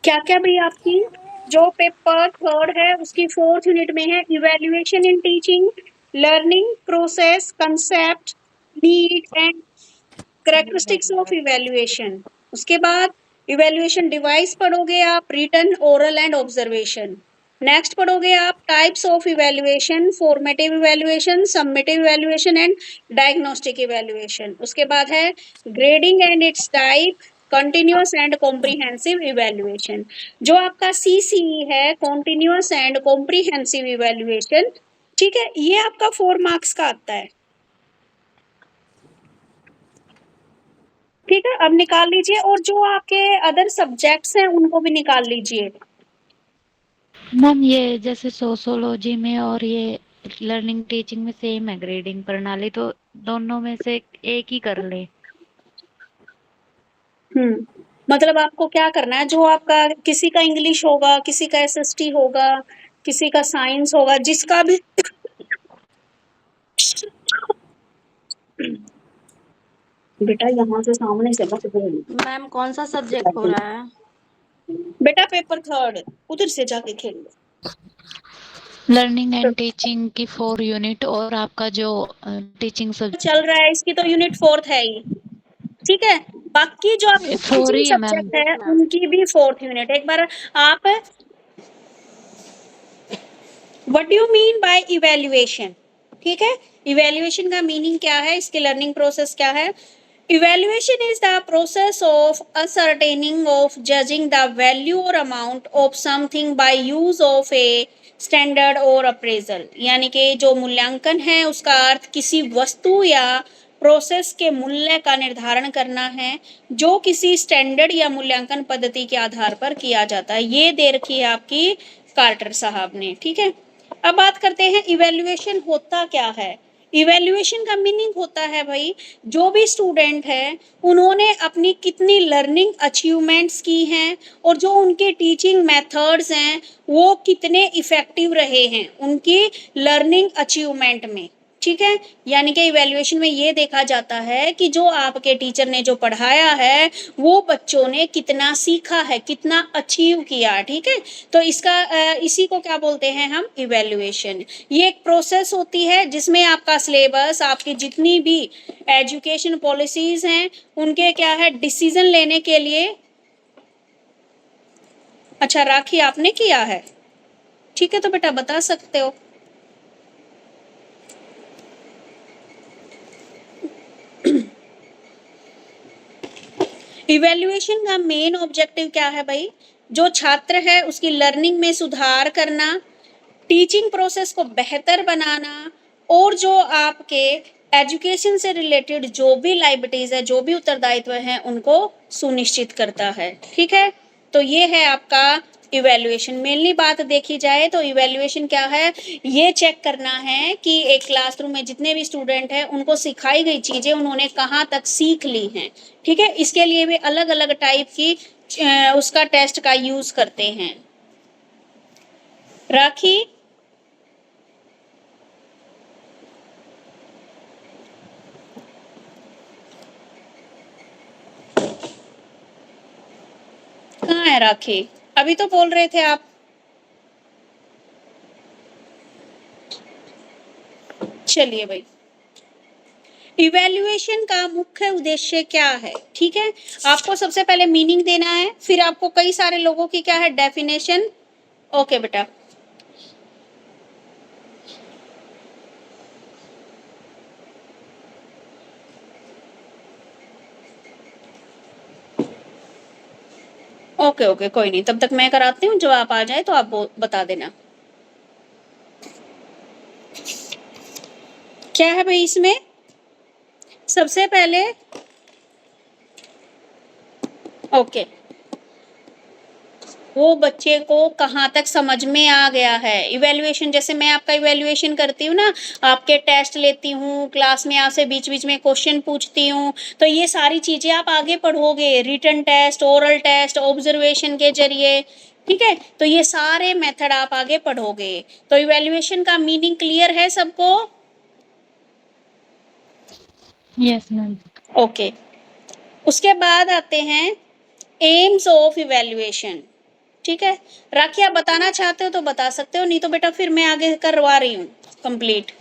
क्या क्या भाई आपकी जो पेपर थर्ड है उसकी फोर्थ यूनिट में है evaluation in teaching, learning process, concept, need and characteristics of evaluation. उसके बाद इवैल्यूएशन डिवाइस पढ़ोगे आप, written, oral and observation. Next पढ़ोगे आप types of evaluation, formative evaluation, summative evaluation and diagnostic evaluation. उसके बाद है grading and its type, continuous and comprehensive evaluation. जो आपका सीसीई है, कॉन्टिन्यूअस एंड कॉम्प्रिहेंसिव इवैल्यूएशन, ठीक है, ये आपका 4 मार्क्स का आता है। ठीक है, अब निकाल लीजिए और जो आपके अदर सब्जेक्ट्स हैं उनको भी निकाल लीजिए। मैम ये जैसे सोशोलॉजी में और ये लर्निंग टीचिंग में सेम है ग्रेडिंग प्रणाली, तो दोनों में से एक ही कर ले। मतलब आपको क्या करना है, जो आपका किसी का इंग्लिश होगा, किसी का एसएसटी होगा, किसी का साइंस होगा, जिसका भी बेटा यहाँ से सामने से मत बोल। मैम कौन सा सब्जेक्ट हो रहा है? बेटा पेपर थर्ड, उधर से जाके खेल लो। लर्निंग एंड टीचिंग की 4 यूनिट और आपका जो टीचिंग सब चल रहा है इसकी तो यूनिट फोर्थ है ही, ठीक है। बाकी जो आपकी 4 टीचिंग ही है मैम। सब्जेक्ट है उनकी भी फोर्थ यूनिट। एक बार आप what do you mean by evaluation, ठीक है, इवैल्यूएशन का मीनिंग क्या है, इसकी लर्निंग प्रोसेस क्या है। Evaluation is the process of ascertaining of judging the value or amount of something by use of a standard और अप्रेजल। यानी कि जो मूल्यांकन है उसका अर्थ किसी वस्तु या प्रोसेस के मूल्य का निर्धारण करना है जो किसी स्टैंडर्ड या मूल्यांकन पद्धति के आधार पर किया जाता है। ये दे रखी है आपकी कार्टर साहब ने, ठीक है। अब बात करते हैं इवैल्यूएशन होता क्या है। इवैल्यूएशन का मीनिंग होता है भाई, जो भी स्टूडेंट है उन्होंने अपनी कितनी लर्निंग अचीवमेंट्स की हैं और जो उनके टीचिंग मेथड्स हैं वो कितने इफेक्टिव रहे हैं उनकी लर्निंग अचीवमेंट में, ठीक है। यानी कि इवैल्यूएशन में ये देखा जाता है कि जो आपके टीचर ने जो पढ़ाया है वो बच्चों ने कितना सीखा है, कितना अचीव किया, ठीक है। तो इसका इसी को क्या बोलते हैं हम, इवैल्यूएशन। ये एक प्रोसेस होती है जिसमें आपका सिलेबस, आपकी जितनी भी एजुकेशन पॉलिसीज हैं उनके क्या है डिसीजन लेने के लिए। अच्छा राखी आपने किया है, ठीक है, तो बेटा बता सकते हो। इवैल्यूएशन का मेन ऑब्जेक्टिव क्या है भाई, जो छात्र है उसकी लर्निंग में सुधार करना, टीचिंग प्रोसेस को बेहतर बनाना और जो आपके एजुकेशन से रिलेटेड जो भी लाइबिलिटीज है, जो भी उत्तरदायित्व है उनको सुनिश्चित करता है, ठीक है। तो ये है आपका इवैल्यूएशन। मेनली बात देखी जाए तो इवैल्यूएशन क्या है, ये चेक करना है कि एक क्लासरूम में जितने भी स्टूडेंट हैं उनको सिखाई गई चीजें उन्होंने कहाँ तक सीख ली हैं, ठीक है। इसके लिए भी अलग अलग टाइप की उसका टेस्ट का यूज करते हैं। राखी कहाँ है, राखी अभी तो बोल रहे थे आप। चलिए भाई, इवैल्यूएशन का मुख्य उद्देश्य क्या है, ठीक है। आपको सबसे पहले मीनिंग देना है, फिर आपको कई सारे लोगों की क्या है डेफिनेशन। ओके बेटा, ओके ओके कोई नहीं, तब तक मैं कराती हूँ, जब आप आ जाए तो आप बता देना क्या है भाई इसमें। सबसे पहले ओके, वो बच्चे को कहाँ तक समझ में आ गया है। इवैल्यूएशन जैसे मैं आपका इवैल्यूएशन करती हूँ ना, आपके टेस्ट लेती हूँ क्लास में, आपसे बीच बीच में क्वेश्चन पूछती हूँ, तो ये सारी चीजें आप आगे पढ़ोगे, written test, oral test, observation के जरिए, ठीक है। तो ये सारे मेथड आप आगे पढ़ोगे। तो इवैल्यूएशन का मीनिंग क्लियर है सबको। Yes ma'am. ओके, उसके बाद आते हैं एम्स ऑफ इवैल्यूएशन। ठीक है, राखी आप बताना चाहते हो तो बता सकते हो, नहीं तो बेटा फिर मैं आगे करवा रही हूँ कंप्लीट।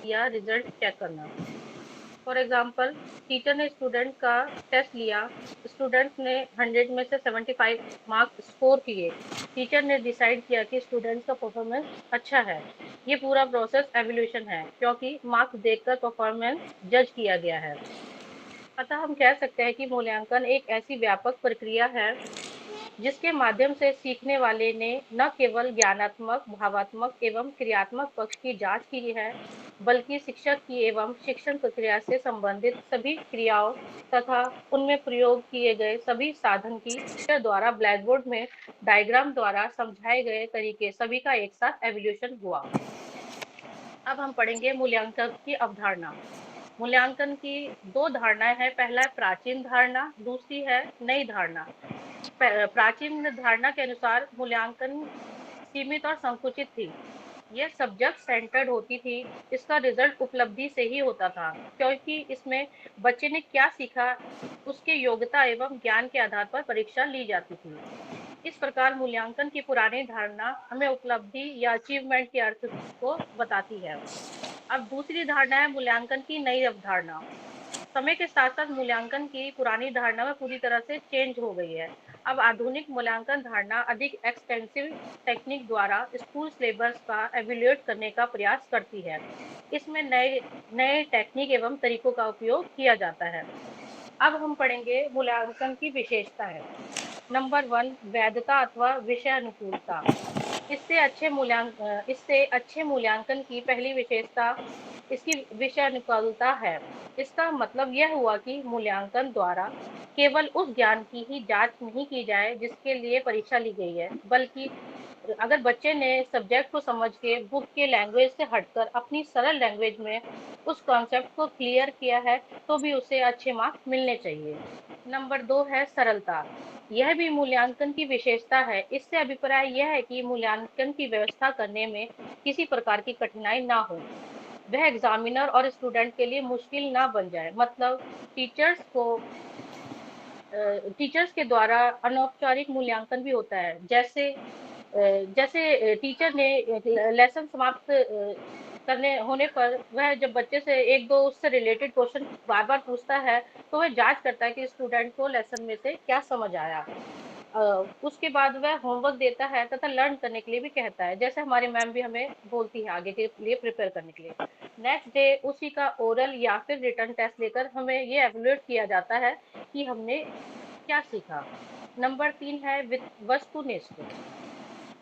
या रिजल्ट चेक करना। फॉर एग्जाम्पल, टीचर ने स्टूडेंट का टेस्ट लिया, स्टूडेंट ने 100 में से 75 मार्क्स स्कोर किए, टीचर ने डिसाइड किया कि स्टूडेंट का परफॉर्मेंस अच्छा है। ये पूरा प्रोसेस एवोल्यूशन है, क्योंकि मार्क्स देखकर परफॉर्मेंस जज किया गया है। अतः हम कह सकते हैं कि मूल्यांकन एक ऐसी व्यापक प्रक्रिया है जिसके माध्यम से सीखने वाले ने न केवल ज्ञानात्मक, भावात्मक एवं क्रियात्मक पक्ष की जांच की है, बल्कि शिक्षक की एवं शिक्षण प्रक्रिया से संबंधित सभी क्रियाओं तथा उनमें प्रयोग किए गए सभी साधन की टीचर द्वारा ब्लैक बोर्ड में डायग्राम द्वारा समझाए गए तरीके सभी का एक साथ एवोल्यूशन हुआ। अब हम पढ़ेंगे मूल्यांकन की अवधारणा। मूल्यांकन की दो धारणाएं हैं, पहला है प्राचीन धारणा, दूसरी है नई धारणा। प्राचीन धारणा के अनुसार मूल्यांकन सीमित और संकुचित थी। यह सब्जेक्ट सेंटर्ड होती थी। इसका रिजल्ट उपलब्धि से ही होता था, क्योंकि इसमें बच्चे ने क्या सीखा उसके योग्यता एवं ज्ञान के आधार पर परीक्षा ली जाती थी। इस प्रकार मूल्यांकन की पुरानी धारणा हमें उपलब्धि या अचीवमेंट के अर्थ को बताती है। अब दूसरी धारणा है मूल्यांकन की नई अवधारणा। समय के साथ साथ मूल्यांकन की पुरानी धारणा में पूरी तरह से चेंज हो गई है। अब आधुनिक मूल्यांकन धारणा अधिक एक्सटेंसिव टेक्निक द्वारा स्कूल सिलेबस का एवेल्युएट करने का प्रयास करती है। इसमें नए नए टेक्निक एवं तरीकों का उपयोग किया जाता है। अब हम पढ़ेंगे मूल्यांकन की विशेषता है। नंबर 1, वैधता अथवा विषय अनुकूलता। इससे अच्छे मूल्यांकन की पहली विशेषता इसकी विषय अनुकूलता है। इसका मतलब यह हुआ कि मूल्यांकन द्वारा केवल उस ज्ञान की ही जांच नहीं की जाए जिसके लिए परीक्षा ली गई है, बल्कि अगर बच्चे ने सब्जेक्ट को समझ के बुक के लैंग्वेज से हटकर अपनी सरल लैंग्वेज में उस कॉन्सेप्ट को क्लियर किया है, तो भी उसे अच्छे मार्क्स मिलने चाहिए। नंबर 2 है सरलता। यह भी मूल्यांकन की विशेषता है। इससे अभिप्राय यह है कि मूल्यांकन की व्यवस्था करने में किसी प्रकार की कठिनाई ना हो, वह एग्जामिनर और स्टूडेंट के लिए मुश्किल ना बन जाए। मतलब टीचर्स के द्वारा अनौपचारिक मूल्यांकन भी होता है। जैसे टीचर ने लेसन समाप्त करने होने पर वह जब बच्चे से एक दो उससे रिलेटेड क्वेश्चन बार बार पूछता है, तो वह जांच करता है कि स्टूडेंट को लेसन में से क्या समझ आया। उसके बाद वह होमवर्क देता है तथा लर्न करने के लिए भी कहता है, जैसे हमारी मैम भी हमें बोलती है आगे के लिए प्रिपेयर करने के लिए। नेक्स्ट डे उसी का ओरल या फिर रिटर्न टेस्ट लेकर हमें ये एवेल्युएट किया जाता है कि हमने क्या सीखा। नंबर 3 है वस्तुनिष्ठ।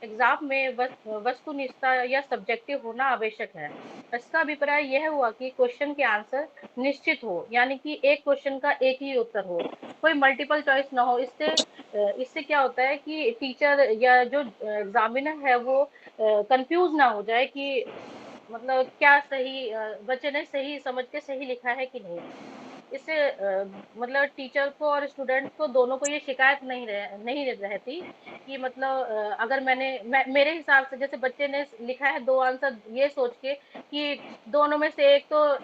एग्जाम में वस्तुनिष्ठता या सब्जेक्टिव होना आवश्यक है। इसका अभिप्राय यह हुआ कि क्वेश्चन के आंसर निश्चित हो, यानी कि एक क्वेश्चन का एक ही उत्तर हो, कोई मल्टीपल चॉइस ना हो। इससे क्या होता है कि टीचर या जो एग्जामिनर है वो कंफ्यूज ना हो जाए कि मतलब क्या सही बच्चे ने सही समझ के सही लिखा है कि नहीं। इससे मतलब टीचर को और स्टूडेंट को दोनों को ये शिकायत नहीं रहती कि मतलब अगर मेरे हिसाब से जैसे बच्चे ने लिखा है दो आंसर ये सोच के कि दोनों में से एक तो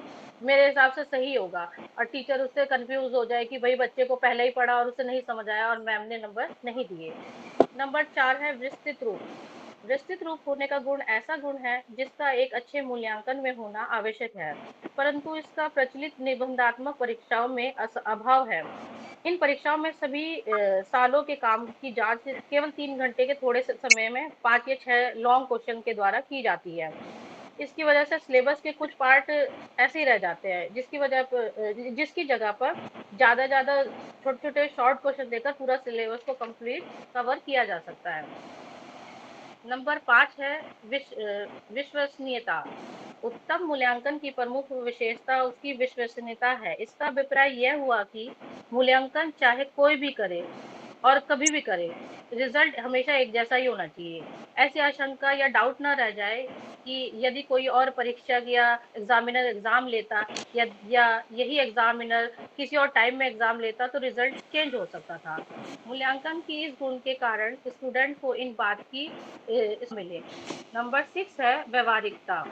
मेरे हिसाब से सही होगा, और टीचर उससे कंफ्यूज हो जाए कि भाई बच्चे को पहले ही पढ़ा और उसे नहीं समझ आया और मैम ने नंबर नहीं दिए। नंबर 4 है विस्तृत रूप। विस्तृत रूप होने का गुण ऐसा गुण है जिसका एक अच्छे मूल्यांकन में होना आवश्यक है, परंतु इसका प्रचलित निबंधात्मक परीक्षाओं में अभाव है। इन परीक्षाओं में सभी सालों के काम की जांच केवल 3 घंटे के थोड़े से समय में 5 या 6 लॉन्ग क्वेश्चन के द्वारा की जाती है। इसकी वजह से सिलेबस के कुछ पार्ट ऐसे ही रह जाते हैं, जिसकी जगह पर ज्यादा छोटे छोटे शॉर्ट क्वेश्चन देकर पूरा सिलेबस को कंप्लीट कवर किया जा सकता है। नंबर 5 है विश्वसनीयता। उत्तम मूल्यांकन की प्रमुख विशेषता उसकी विश्वसनीयता है। इसका अभिप्राय यह हुआ कि मूल्यांकन चाहे कोई भी करे और कभी भी करे, रिजल्ट हमेशा एक जैसा ही होना चाहिए। ऐसी आशंका या डाउट ना रह जाए कि यदि कोई और परीक्षक या एग्जामिनर एग्जाम लेता या यही एग्जामिनर किसी और टाइम में एग्जाम लेता तो रिजल्ट चेंज हो सकता था। मूल्यांकन की इस गुण के कारण स्टूडेंट को इन बात की मिले। नंबर 6 है व्यवहारिकता।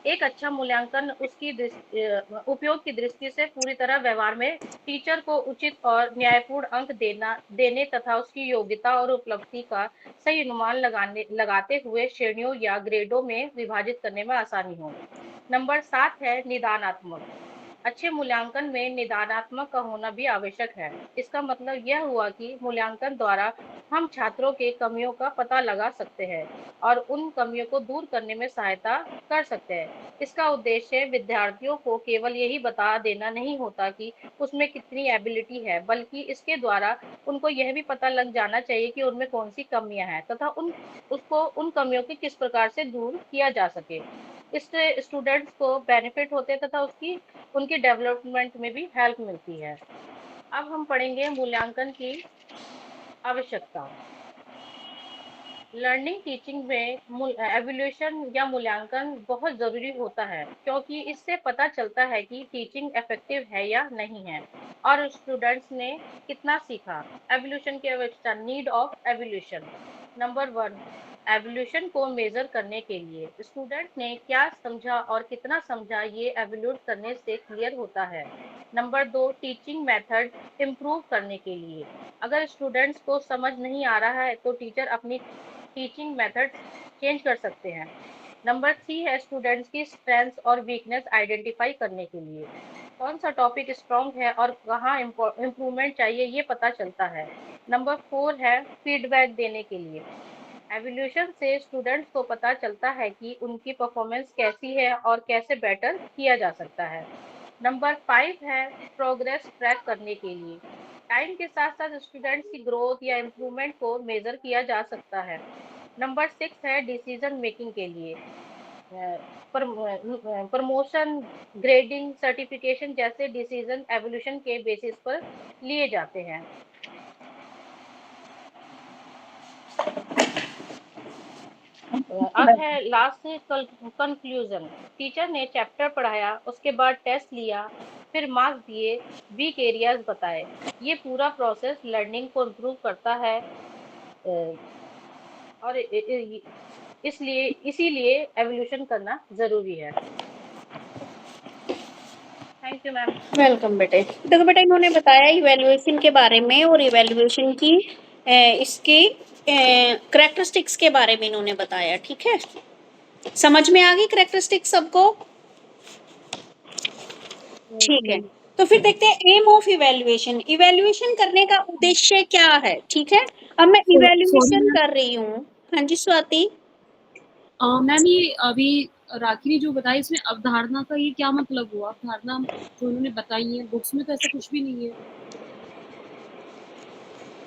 एक अच्छा मूल्यांकन उसकी उपयोग की दृष्टि से पूरी तरह व्यवहार में टीचर को उचित और न्यायपूर्ण अंक देने तथा उसकी योग्यता और उपलब्धि का सही अनुमान लगाते हुए श्रेणियों या ग्रेडों में विभाजित करने में आसानी हो। नंबर 7 है निदानात्मक। अच्छे मूल्यांकन में निदानात्मक का होना भी आवश्यक है। इसका मतलब यह हुआ कि मूल्यांकन द्वारा हम छात्रों के कमियों का पता लगा सकते हैं और उन कमियों को दूर करने में सहायता कर सकते हैं। इसका उद्देश्य विद्यार्थियों को केवल यही बता देना नहीं होता कि उसमें कितनी एबिलिटी है, बल्कि इसके द्वारा उनको यह भी पता लग जाना चाहिए कि उनमें कौन सी कमियां हैं तथा उन कमियों को किस प्रकार से दूर किया जा सके। इससे स्टूडेंट्स को बेनिफिट होते हैं तथा उसकी उनकी डेवलपमेंट में भी हेल्प मिलती है। अब हम पढ़ेंगे मूल्यांकन की आवश्यकता। लर्निंग टीचिंग में एवोल्यूशन या मूल्यांकन बहुत जरूरी होता है, क्योंकि इससे पता चलता है कि टीचिंग इफेक्टिव है या नहीं है और स्टूडेंट्स ने कितना सीखा। एवोल्यूशन की आवश्यकता। Need of evolution. Number 1, evolution को मेजर करने के लिए स्टूडेंट ने क्या समझा और कितना समझा, ये एवोल्यूट करने से क्लियर होता है। नंबर 2, टीचिंग मेथड इम्प्रूव करने के लिए अगर स्टूडेंट्स को समझ नहीं आ रहा है तो टीचर अपनी टीचिंग मेथड चेंज कर सकते हैं। नंबर 3 है स्टूडेंट्स की स्ट्रेंथ और वीकनेस आइडेंटिफाई करने के लिए कौन सा टॉपिक स्ट्रॉन्ग है और कहाँ इम्प्रूवमेंट चाहिए, ये पता चलता है। नंबर 4 है फीडबैक देने के लिए एवोल्यूशन से स्टूडेंट्स को पता चलता है कि उनकी परफॉर्मेंस कैसी है और कैसे बेटर किया जा सकता है। नंबर 5 है प्रोग्रेस ट्रैक करने के लिए टाइम के साथ साथ स्टूडेंट्स की ग्रोथ या इम्प्रूवमेंट को मेजर किया जा सकता है। नंबर 6 है डिसीजन मेकिंग के लिए प्रमोशन, ग्रेडिंग, सर्टिफिकेशन जैसे डिसीजन एवोल्यूशन के बेसिस पर लिए जाते हैं। अब है लास्ट कंक्लूजन। टीचर ने चैप्टर पढ़ाया, उसके बाद टेस्ट लिया, फिर मार्क्स दिए, वीक एरियाज बताए। ये पूरा प्रोसेस लर्निंग को इम्प्रूव करता है और इसीलिए एवोल्यूशन करना जरूरी है। Thank you ma'am. वेलकम बेटे। देखो बेटा, इन्होंने बताया इवैल्यूएशन के बारे में और इवैल्यूएशन की इसकी करेक्टरिस्टिक्स के बारे में इन्होंने बताया। ठीक है, समझ में आ गई करेक्टरिस्टिक्स सबको? ठीक है, तो फिर देखते हैं एम ऑफ इवैल्यूएशन। इवैल्यूएशन करने का उद्देश्य क्या है? ठीक है, अब मैं सॉरी इवैल्यूएशन मैम। कर रही हूँ। हाँ जी स्वाति। मैम ये अभी राखी ने जो बताया इसमें अवधारणा का ये क्या मतलब हुआ? अवधारणा जो उन्होंने बताई है बुक्स में तो ऐसा कुछ भी नहीं है।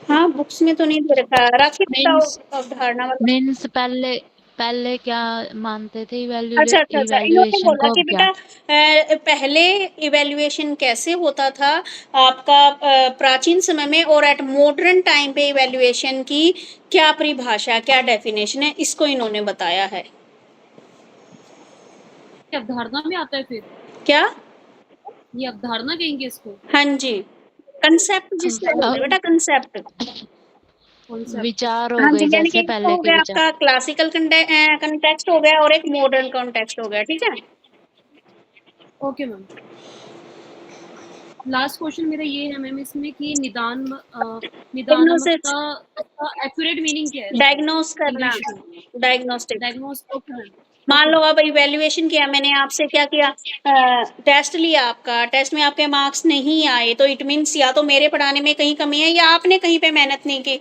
हाँ, बुक्स में तो नहीं दे रखा। राखी बताओ मीन्स अवधारणा वाला। मीन्स पहले पहले क्या मानते थे अच्छा, इन्होंने इवैल्यूएशन बोला को, कि अब क्या? बेटा पहले इवैल्यूएशन कैसे होता था आपका प्राचीन समय में, और एट मॉडर्न टाइम पे इवैल्यूएशन की क्या परिभाषा, क्या डेफिनेशन है, इसको इन्होंने बताया है। ये अवधारणा में आता है फिर? क्या? ये अवधारणा कहेंगे इसको? हाँ जी, कंसेप्ट जिसको बोलते हैं बेटा, कंसेप्ट। कॉन्सेप्ट। विचार हो हाँ जी, गए, यानी कि जैसे एक तो पहले हो के गया विचार। आपका क्लासिकल कंटेक्स्ट हो गया और एक मॉडर्न कॉन्टेक्स्ट हो गया। ठीक है, ओके मैम। लास्ट क्वेश्चन मेरा ये है मैम इसमें कि डायग्नोसिस, निदानात्मकता का एक्यूरेट मीनिंग क्या है इसका डायग्नोस करना, इंग्लिश में? डायग्नोस्टिक। डायग्नोस। Okay ma'am. मान ओके लो अब इवैल्यूएशन किया मैंने आपसे, क्या किया, टेस्ट लिया, आपका टेस्ट में आपके मार्क्स नहीं आए, तो इट मीन्स या तो मेरे पढ़ाने में कहीं कमी है या आपने कहीं पे मेहनत नहीं की।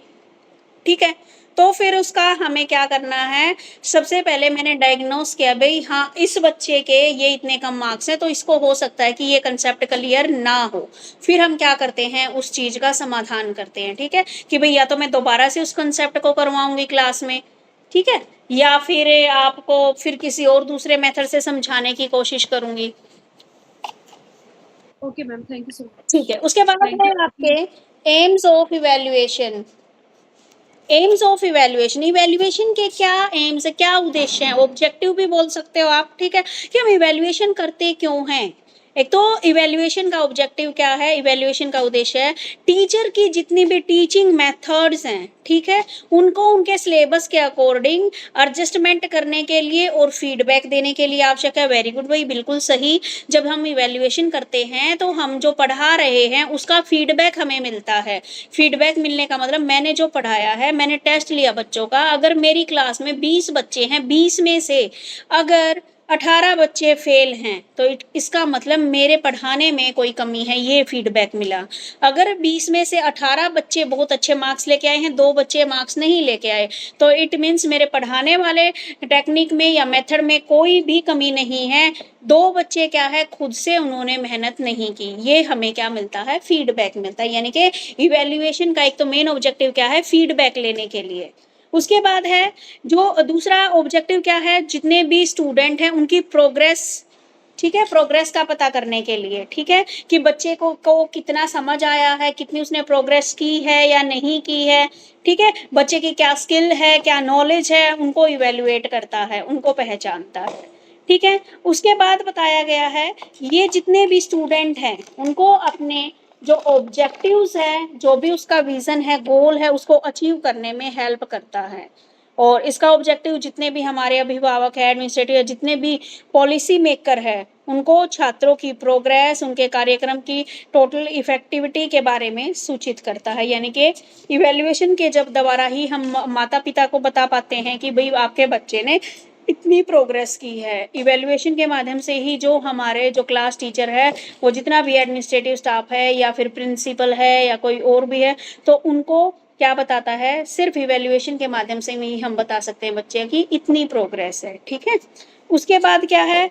ठीक है, तो फिर उसका हमें क्या करना है, सबसे पहले मैंने डायग्नोस किया भाई, हाँ इस बच्चे के ये इतने कम मार्क्स हैं, तो इसको हो सकता है कि ये कंसेप्ट क्लियर ना हो। फिर हम क्या करते हैं, उस चीज का समाधान करते हैं। ठीक है, कि भाई या तो मैं दोबारा से उस कंसेप्ट को करवाऊंगी क्लास में, ठीक है, या फिर आपको फिर किसी और दूसरे मेथड से समझाने की कोशिश करूंगी। Okay ma'am, thank you so much. ठीक है, उसके बाद थैंक है यू। आपके AIIMS of evaluation. AIIMS of evaluation, evaluation के क्या एम्स है, क्या उद्देश्य है, ऑब्जेक्टिव भी बोल सकते हो आप। ठीक है, कि हम इवैल्यूएशन करते क्यों हैं, एक तो इवैल्यूएशन का ऑब्जेक्टिव क्या है, इवैल्यूएशन का उद्देश्य है टीचर की जितनी भी टीचिंग मेथड्स हैं, ठीक है, उनको उनके सिलेबस के अकॉर्डिंग एडजस्टमेंट करने के लिए और फीडबैक देने के लिए आवश्यक है। वेरी गुड भाई, बिल्कुल सही। जब हम इवैल्यूएशन करते हैं तो हम जो पढ़ा रहे हैं उसका फीडबैक हमें मिलता है। फीडबैक मिलने का मतलब मैंने जो पढ़ाया है, मैंने टेस्ट लिया बच्चों का, अगर मेरी क्लास में 20 बच्चे हैं, 20 में से अगर 18 बच्चे फेल हैं तो इसका मतलब मेरे पढ़ाने में कोई कमी है, ये फीडबैक मिला। अगर 20 में से 18 बच्चे बहुत अच्छे मार्क्स लेके आए हैं, 2 बच्चे मार्क्स नहीं लेके आए, तो इट मीन्स मेरे पढ़ाने वाले टेक्निक में या मेथड में कोई भी कमी नहीं है। 2 बच्चे क्या है, खुद से उन्होंने मेहनत नहीं की, ये हमें क्या मिलता है, फीडबैक मिलता है। यानी कि इवैल्यूएशन का एक तो मेन ऑब्जेक्टिव क्या है, फीडबैक लेने के लिए। उसके बाद है जो दूसरा ऑब्जेक्टिव क्या है, जितने भी स्टूडेंट हैं उनकी प्रोग्रेस, ठीक है, प्रोग्रेस का पता करने के लिए, ठीक है, कि बच्चे को कितना समझ आया है, कितनी उसने प्रोग्रेस की है या नहीं की है, ठीक है, बच्चे की क्या स्किल है, क्या नॉलेज है, उनको इवेल्युएट करता है, उनको पहचानता है, ठीक है। उसके बाद बताया गया है ये जितने भी स्टूडेंट हैं उनको अपने जो ऑब्जेक्टिव्स है, जो भी उसका विजन है, गोल है, उसको अचीव करने में हेल्प करता है। और इसका ऑब्जेक्टिव जितने भी हमारे अभिभावक है, एडमिनिस्ट्रेटिव है, जितने भी पॉलिसी मेकर है, उनको छात्रों की प्रोग्रेस, उनके कार्यक्रम की टोटल इफेक्टिविटी के बारे में सूचित करता है। यानी कि इवैल्यूएशन के जब द्वारा ही हम माता पिता को बता पाते हैं कि भाई आपके बच्चे ने इतनी प्रोग्रेस की है। इवैल्यूएशन के माध्यम से ही जो हमारे जो क्लास टीचर है, वो जितना भी एडमिनिस्ट्रेटिव स्टाफ है या फिर प्रिंसिपल है या कोई और भी है, तो उनको क्या बताता है, सिर्फ इवैल्यूएशन के माध्यम से ही हम बता सकते हैं बच्चे की इतनी प्रोग्रेस है, ठीक है। उसके बाद क्या है,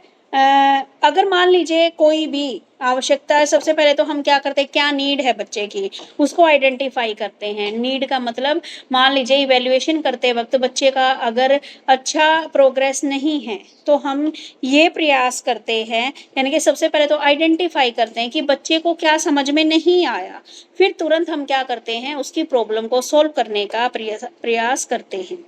अगर मान लीजिए कोई भी आवश्यकता है, सबसे पहले तो हम क्या करते हैं, क्या नीड है बच्चे की, उसको आइडेंटिफाई करते हैं। नीड का मतलब मान लीजिए इवैल्यूएशन करते वक्त बच्चे का अगर अच्छा प्रोग्रेस नहीं है तो हम ये प्रयास करते हैं, यानी कि सबसे पहले तो आइडेंटिफाई करते हैं कि बच्चे को क्या समझ में नहीं आया, फिर तुरंत हम क्या करते हैं, उसकी प्रॉब्लम को सॉल्व करने का प्रयास करते हैं।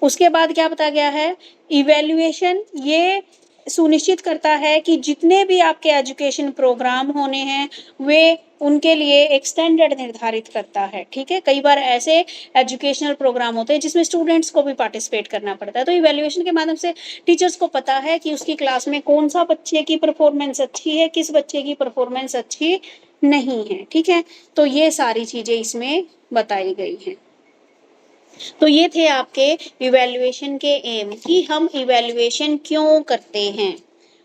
उसके बाद क्या बताया गया है, इवैल्यूएशन ये सुनिश्चित करता है कि जितने भी आपके एजुकेशन प्रोग्राम होने हैं वे उनके लिए एक स्टैंडर्ड निर्धारित करता है, ठीक है। कई बार ऐसे एजुकेशनल प्रोग्राम होते हैं जिसमें स्टूडेंट्स को भी पार्टिसिपेट करना पड़ता है, तो इवैल्यूएशन के माध्यम से टीचर्स को पता है कि उसकी क्लास में कौन सा बच्चे की परफॉर्मेंस अच्छी है, किस बच्चे की परफॉर्मेंस अच्छी नहीं है, ठीक है। तो ये सारी चीजें इसमें बताई गई हैं। तो ये थे आपके इवैल्यूएशन के एम कि हम इवैल्यूएशन क्यों करते हैं।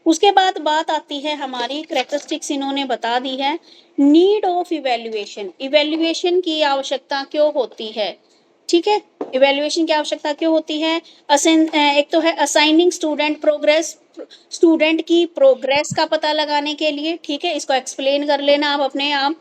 उसके बाद बात आती है हमारी कैरेक्टरिस्टिक्स, इन्होंने बता दी है। नीड ऑफ इवैल्यूएशन, इवैल्यूएशन की आवश्यकता क्यों होती है, ठीक है। इवैल्यूएशन की आवश्यकता क्यों होती है, एक तो है असाइनिंग स्टूडेंट प्रोग्रेस, स्टूडेंट की प्रोग्रेस का पता लगाने के लिए, ठीक है, इसको एक्सप्लेन कर लेना आप अपने आप।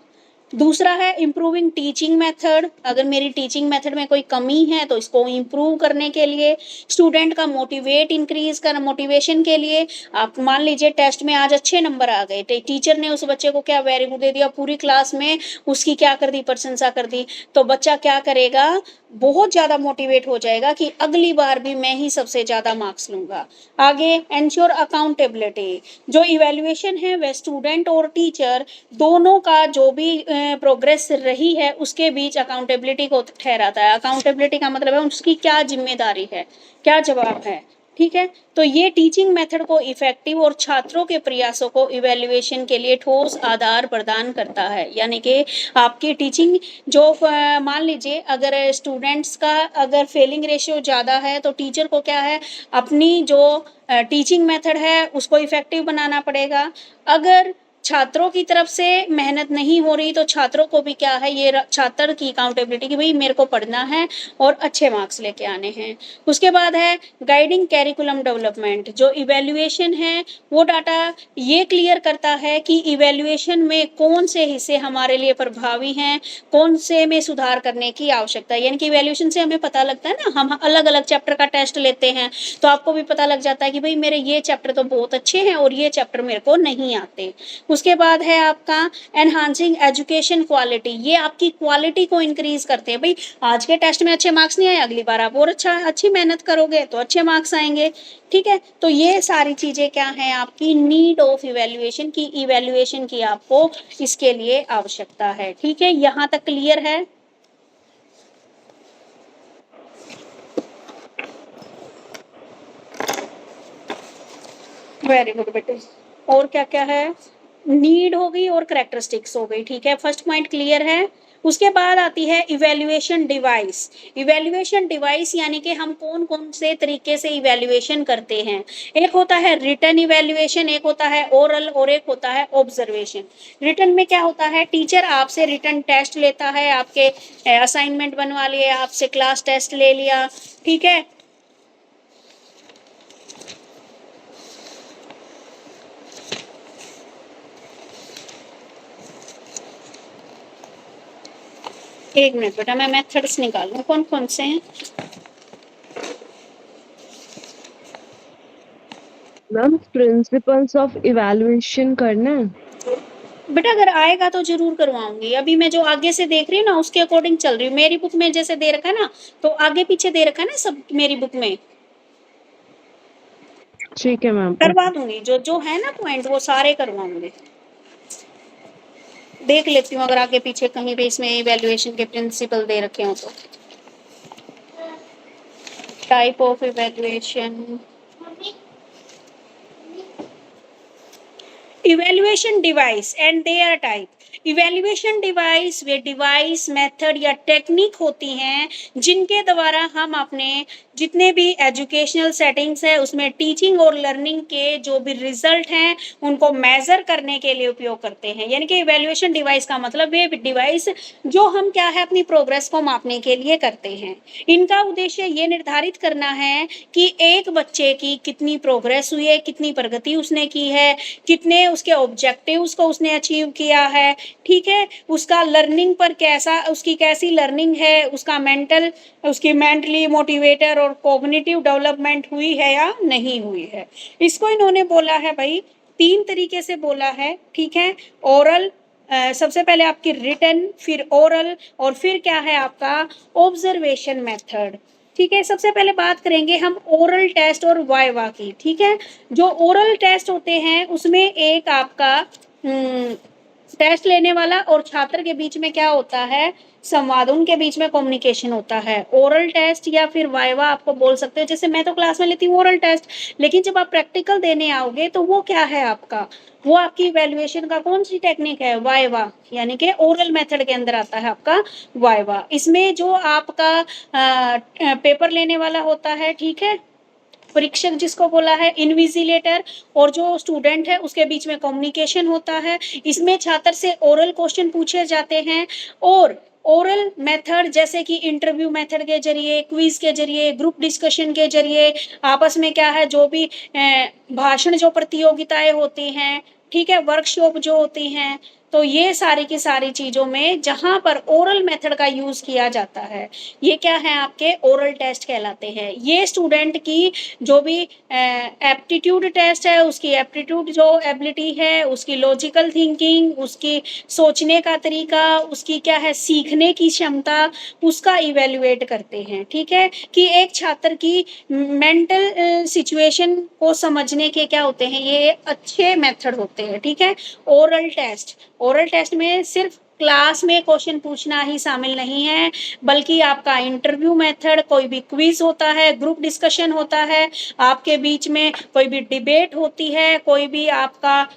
दूसरा है इम्प्रूविंग टीचिंग मेथड, अगर मेरी टीचिंग मेथड में कोई कमी है तो इसको इम्प्रूव करने के लिए। स्टूडेंट का मोटिवेट इंक्रीज कर, मोटिवेशन के लिए आप मान लीजिए टेस्ट में आज अच्छे नंबर आ गए, टीचर ने उस बच्चे को क्या वेरी गुड दे दिया, पूरी क्लास में उसकी क्या कर दी, प्रशंसा कर दी, तो बच्चा क्या करेगा, बहुत ज़्यादा मोटिवेट हो जाएगा कि अगली बार भी मैं ही सबसे ज़्यादा मार्क्स लूँगा। आगे एंश्योर अकाउंटेबिलिटी, जो इवैल्यूएशन है वह स्टूडेंट और टीचर दोनों का जो भी प्रोग्रेस रही है उसके बीच अकाउंटेबिलिटी को ठहराता है। अकाउंटेबिलिटी का मतलब है उसकी क्या जिम्मेदारी है, क्या जवाब है, ठीक है। तो ये टीचिंग मेथड को इफेक्टिव और छात्रों के प्रयासों को इवैल्यूएशन के लिए ठोस आधार प्रदान करता है। यानी कि आपकी टीचिंग जो मान लीजिए अगर स्टूडेंट्स का अगर फेलिंग रेशियो ज़्यादा है तो टीचर को क्या है, अपनी जो टीचिंग मेथड है उसको इफेक्टिव बनाना पड़ेगा। अगर छात्रों की तरफ से मेहनत नहीं हो रही तो छात्रों को भी क्या है, ये छात्र की अकाउंटेबिलिटी कि भाई मेरे को पढ़ना है और अच्छे मार्क्स लेके आने हैं। उसके बाद है गाइडिंग कैरिकुलम डेवलपमेंट, जो इवैल्यूएशन है वो डाटा ये क्लियर करता है कि इवैल्यूएशन में कौन से हिस्से हमारे लिए प्रभावी हैं, कौन से में सुधार करने की आवश्यकता है। यानी कि इवैल्यूएशन से हमें पता लगता है ना, हम अलग अलग चैप्टर का टेस्ट लेते हैं तो आपको भी पता लग जाता है कि भाई मेरे ये चैप्टर तो बहुत अच्छे हैं और ये चैप्टर मेरे को नहीं आते। उसके बाद है आपका एनहांसिंग एजुकेशन क्वालिटी, ये आपकी क्वालिटी को इंक्रीज करते हैं। भाई आज के टेस्ट में अच्छे मार्क्स नहीं आए, अगली बार आप और अच्छी मेहनत करोगे तो अच्छे मार्क्स आएंगे, ठीक है। तो ये सारी चीजें क्या है आपकी नीड ऑफ इवैल्यूएशन की, इवैल्यूएशन की आपको इसके लिए आवश्यकता है, ठीक है। यहाँ तक क्लियर है? वेरी गुड बेटे। और क्या क्या है, नीड हो गई और कैरेक्टरिस्टिक्स हो गई, ठीक है। फर्स्ट पॉइंट क्लियर है। उसके बाद आती है इवैल्यूएशन डिवाइस। इवैल्यूएशन डिवाइस यानी कि हम कौन कौन से तरीके से इवैल्यूएशन करते हैं। एक होता है रिटन इवैल्यूएशन, एक होता है ओरल और एक होता है ऑब्जर्वेशन। रिटन में क्या होता है, टीचर आपसे रिटन टेस्ट लेता है, आपके असाइनमेंट बनवा लिए, आपसे क्लास टेस्ट ले लिया, ठीक है। एक मिनट बेटा, मैं मेथड्स निकालूं कौन कौन से हैं। मैम प्रिंसिपल्स ऑफ इवैल्यूएशन करना है? बेटा अगर आएगा तो जरूर करवाऊंगी, अभी मैं जो आगे से देख रही हूँ ना उसके अकॉर्डिंग चल रही हूँ। मेरी बुक में जैसे दे रखा है ना, तो आगे पीछे दे रखा है ना सब मेरी बुक में, ठीक है मैम। करवा दूंगी। जो जो है ना पॉइंट वो सारे करवाऊंगी। देख लेती हूँ अगर आगे पीछे कहीं पे इसमें इवैल्यूएशन के प्रिंसिपल दे रखे हो तो। Type of evaluation, evaluation device and their type. Evaluation device वे डिवाइस मेथड या टेक्निक होती हैं जिनके द्वारा हम अपने जितने भी एजुकेशनल सेटिंग्स है उसमें टीचिंग और लर्निंग के जो भी रिजल्ट हैं उनको मेजर करने के लिए उपयोग करते हैं। यानी कि इवैल्यूएशन डिवाइस का मतलब वे डिवाइस जो हम क्या है अपनी प्रोग्रेस को मापने के लिए करते हैं। इनका उद्देश्य ये निर्धारित करना है कि एक बच्चे की कितनी प्रोग्रेस हुई है, कितनी प्रगति उसने की है, कितने उसके ऑब्जेक्टिव्स को उसने अचीव किया है, ठीक है। उसका लर्निंग पर कैसा, उसकी कैसी लर्निंग है, उसका मेंटल, उसकी मेंटली मोटिवेटर और कॉग्निटिव डेवलपमेंट हुई है या नहीं हुई है। इसको इन्होंने बोला है भाई, तीन तरीके से बोला है, ठीक है। ओरल, सबसे पहले आपकी रिटन, फिर ओरल और फिर क्या है आपका ऑब्जर्वेशन मेथड, ठीक है। सबसे पहले बात करेंगे हम ओरल टेस्ट और वाइवा की, ठीक है। जो ओरल टेस्ट होते हैं उसमें एक आपका टेस्ट लेने वाला और छात्र के बीच में क्या होता है, संवाद, उनके बीच में कम्युनिकेशन होता है। ओरल टेस्ट या फिर वाइवा आपको बोल सकते हो। जैसे मैं तो क्लास में लेती हूँ ओरल टेस्ट, लेकिन जब आप प्रैक्टिकल देने आओगे तो वो क्या है आपका, वो आपकी इवैल्यूएशन का कौन सी टेक्निक है, वाइवा, यानी कि ओरल मेथड के अंदर आता है आपका वाइवा। इसमें जो आपका पेपर लेने वाला होता है, ठीक है, परीक्षक जिसको बोला है इन्विजिलेटर, और जो स्टूडेंट है उसके बीच में कम्युनिकेशन होता है। इसमें छात्र से ओरल क्वेश्चन पूछे जाते हैं और ओरल मेथड जैसे कि इंटरव्यू मेथड के जरिए, क्विज के जरिए, ग्रुप डिस्कशन के जरिए, आपस में क्या है जो भी भाषण जो प्रतियोगिताएं होती हैं, ठीक है, वर्कशॉप जो होती हैं, तो ये सारी की सारी चीजों में जहां पर ओरल मेथड का यूज किया जाता है ये क्या है आपके ओरल टेस्ट कहलाते हैं। ये स्टूडेंट की जो भी एप्टीट्यूड टेस्ट है, उसकी एप्टीट्यूड जो एबिलिटी है, उसकी लॉजिकल थिंकिंग, उसकी सोचने का तरीका, उसकी क्या है सीखने की क्षमता, उसका इवेल्युएट करते हैं, ठीक है। कि एक छात्र की मेंटल सिचुएशन को समझने के क्या होते हैं, ये अच्छे मेथड होते हैं, ठीक है। ओरल टेस्ट, ओरल टेस्ट में सिर्फ क्लास में क्वेश्चन पूछना ही शामिल नहीं है, बल्कि आपका इंटरव्यू मेथड, कोई भी क्विज होता है, ग्रुप डिस्कशन होता है, आपके बीच में कोई भी डिबेट होती है, कोई भी आपका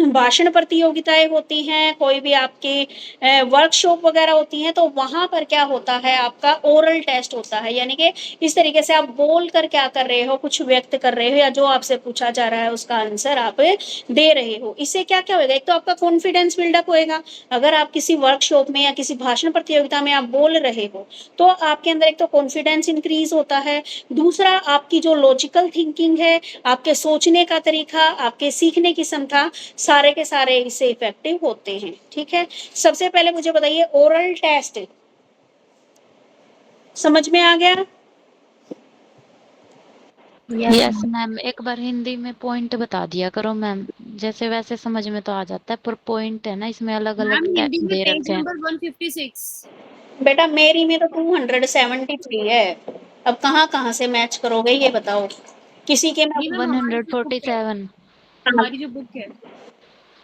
भाषण प्रतियोगिताएं होती हैं, कोई भी आपकी वर्कशॉप वगैरह होती हैं, तो वहां पर क्या होता है आपका ओरल टेस्ट होता है। यानी कि इस तरीके से आप बोल कर क्या कर रहे हो, कुछ व्यक्त कर रहे हो या जो आपसे पूछा जा रहा है उसका आंसर आप दे रहे हो। इससे क्या क्या होगा, एक तो आपका कॉन्फिडेंस बिल्डअप होएगा। अगर आप किसी वर्कशॉप में या किसी भाषण प्रतियोगिता में आप बोल रहे हो तो आपके अंदर एक तो कॉन्फिडेंस इंक्रीज होता है, दूसरा आपकी जो लॉजिकल थिंकिंग है, आपके सोचने का तरीका, आपके सीखने की क्षमता, सारे के सारे इससे इफेक्टिव होते हैं, ठीक है। सबसे पहले मुझे बताइए ओरल टेस्ट समझ में आ गया? यस मैम, एक बार हिंदी में पॉइंट बता दिया करो मैम, जैसे वैसे समझ में तो आ जाता है, पर पॉइंट है ना इसमें अलग अलग मैम हिंदी में दे पेज रखे हैं। नंबर 156। बेटा मेरी में तो 273 है, अब कहाँ कहाँ से मैच करोगे ये बताओ, किसी के नहीं में। मैम, हमारी जो बुक है, 147 हमारी जो बुक है,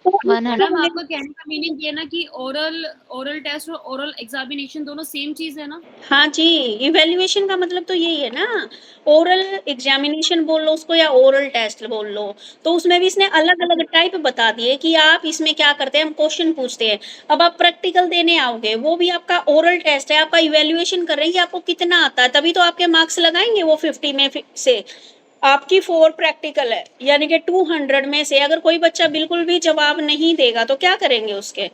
तो मैम आपका कहने का मीनिंग ये ना कि ओरल ओरल टेस्ट और ओरल एग्जामिनेशन दोनों सेम चीज है ना? हाँ जी, इवेल्युएशन का मतलब तो यही है ना, ओरल एग्जामिनेशन बोल लो उसको या ओरल टेस्ट बोल लो, तो उसमें भी इसने अलग अलग टाइप बता दिए कि आप इसमें क्या करते हैं, हम क्वेश्चन पूछते हैं, अब आप प्रैक्टिकल देने आओगे, वो भी आपका ओरल टेस्ट है, आपका इवेल्युएशन कर रहे हैं कि आपको कितना आता है, तभी तो आपके मार्क्स लगाएंगे वो 50 में से। आपकी 4 प्रैक्टिकल है, यानी कि 200 में से अगर कोई बच्चा बिल्कुल भी जवाब नहीं देगा तो क्या करेंगे उसके,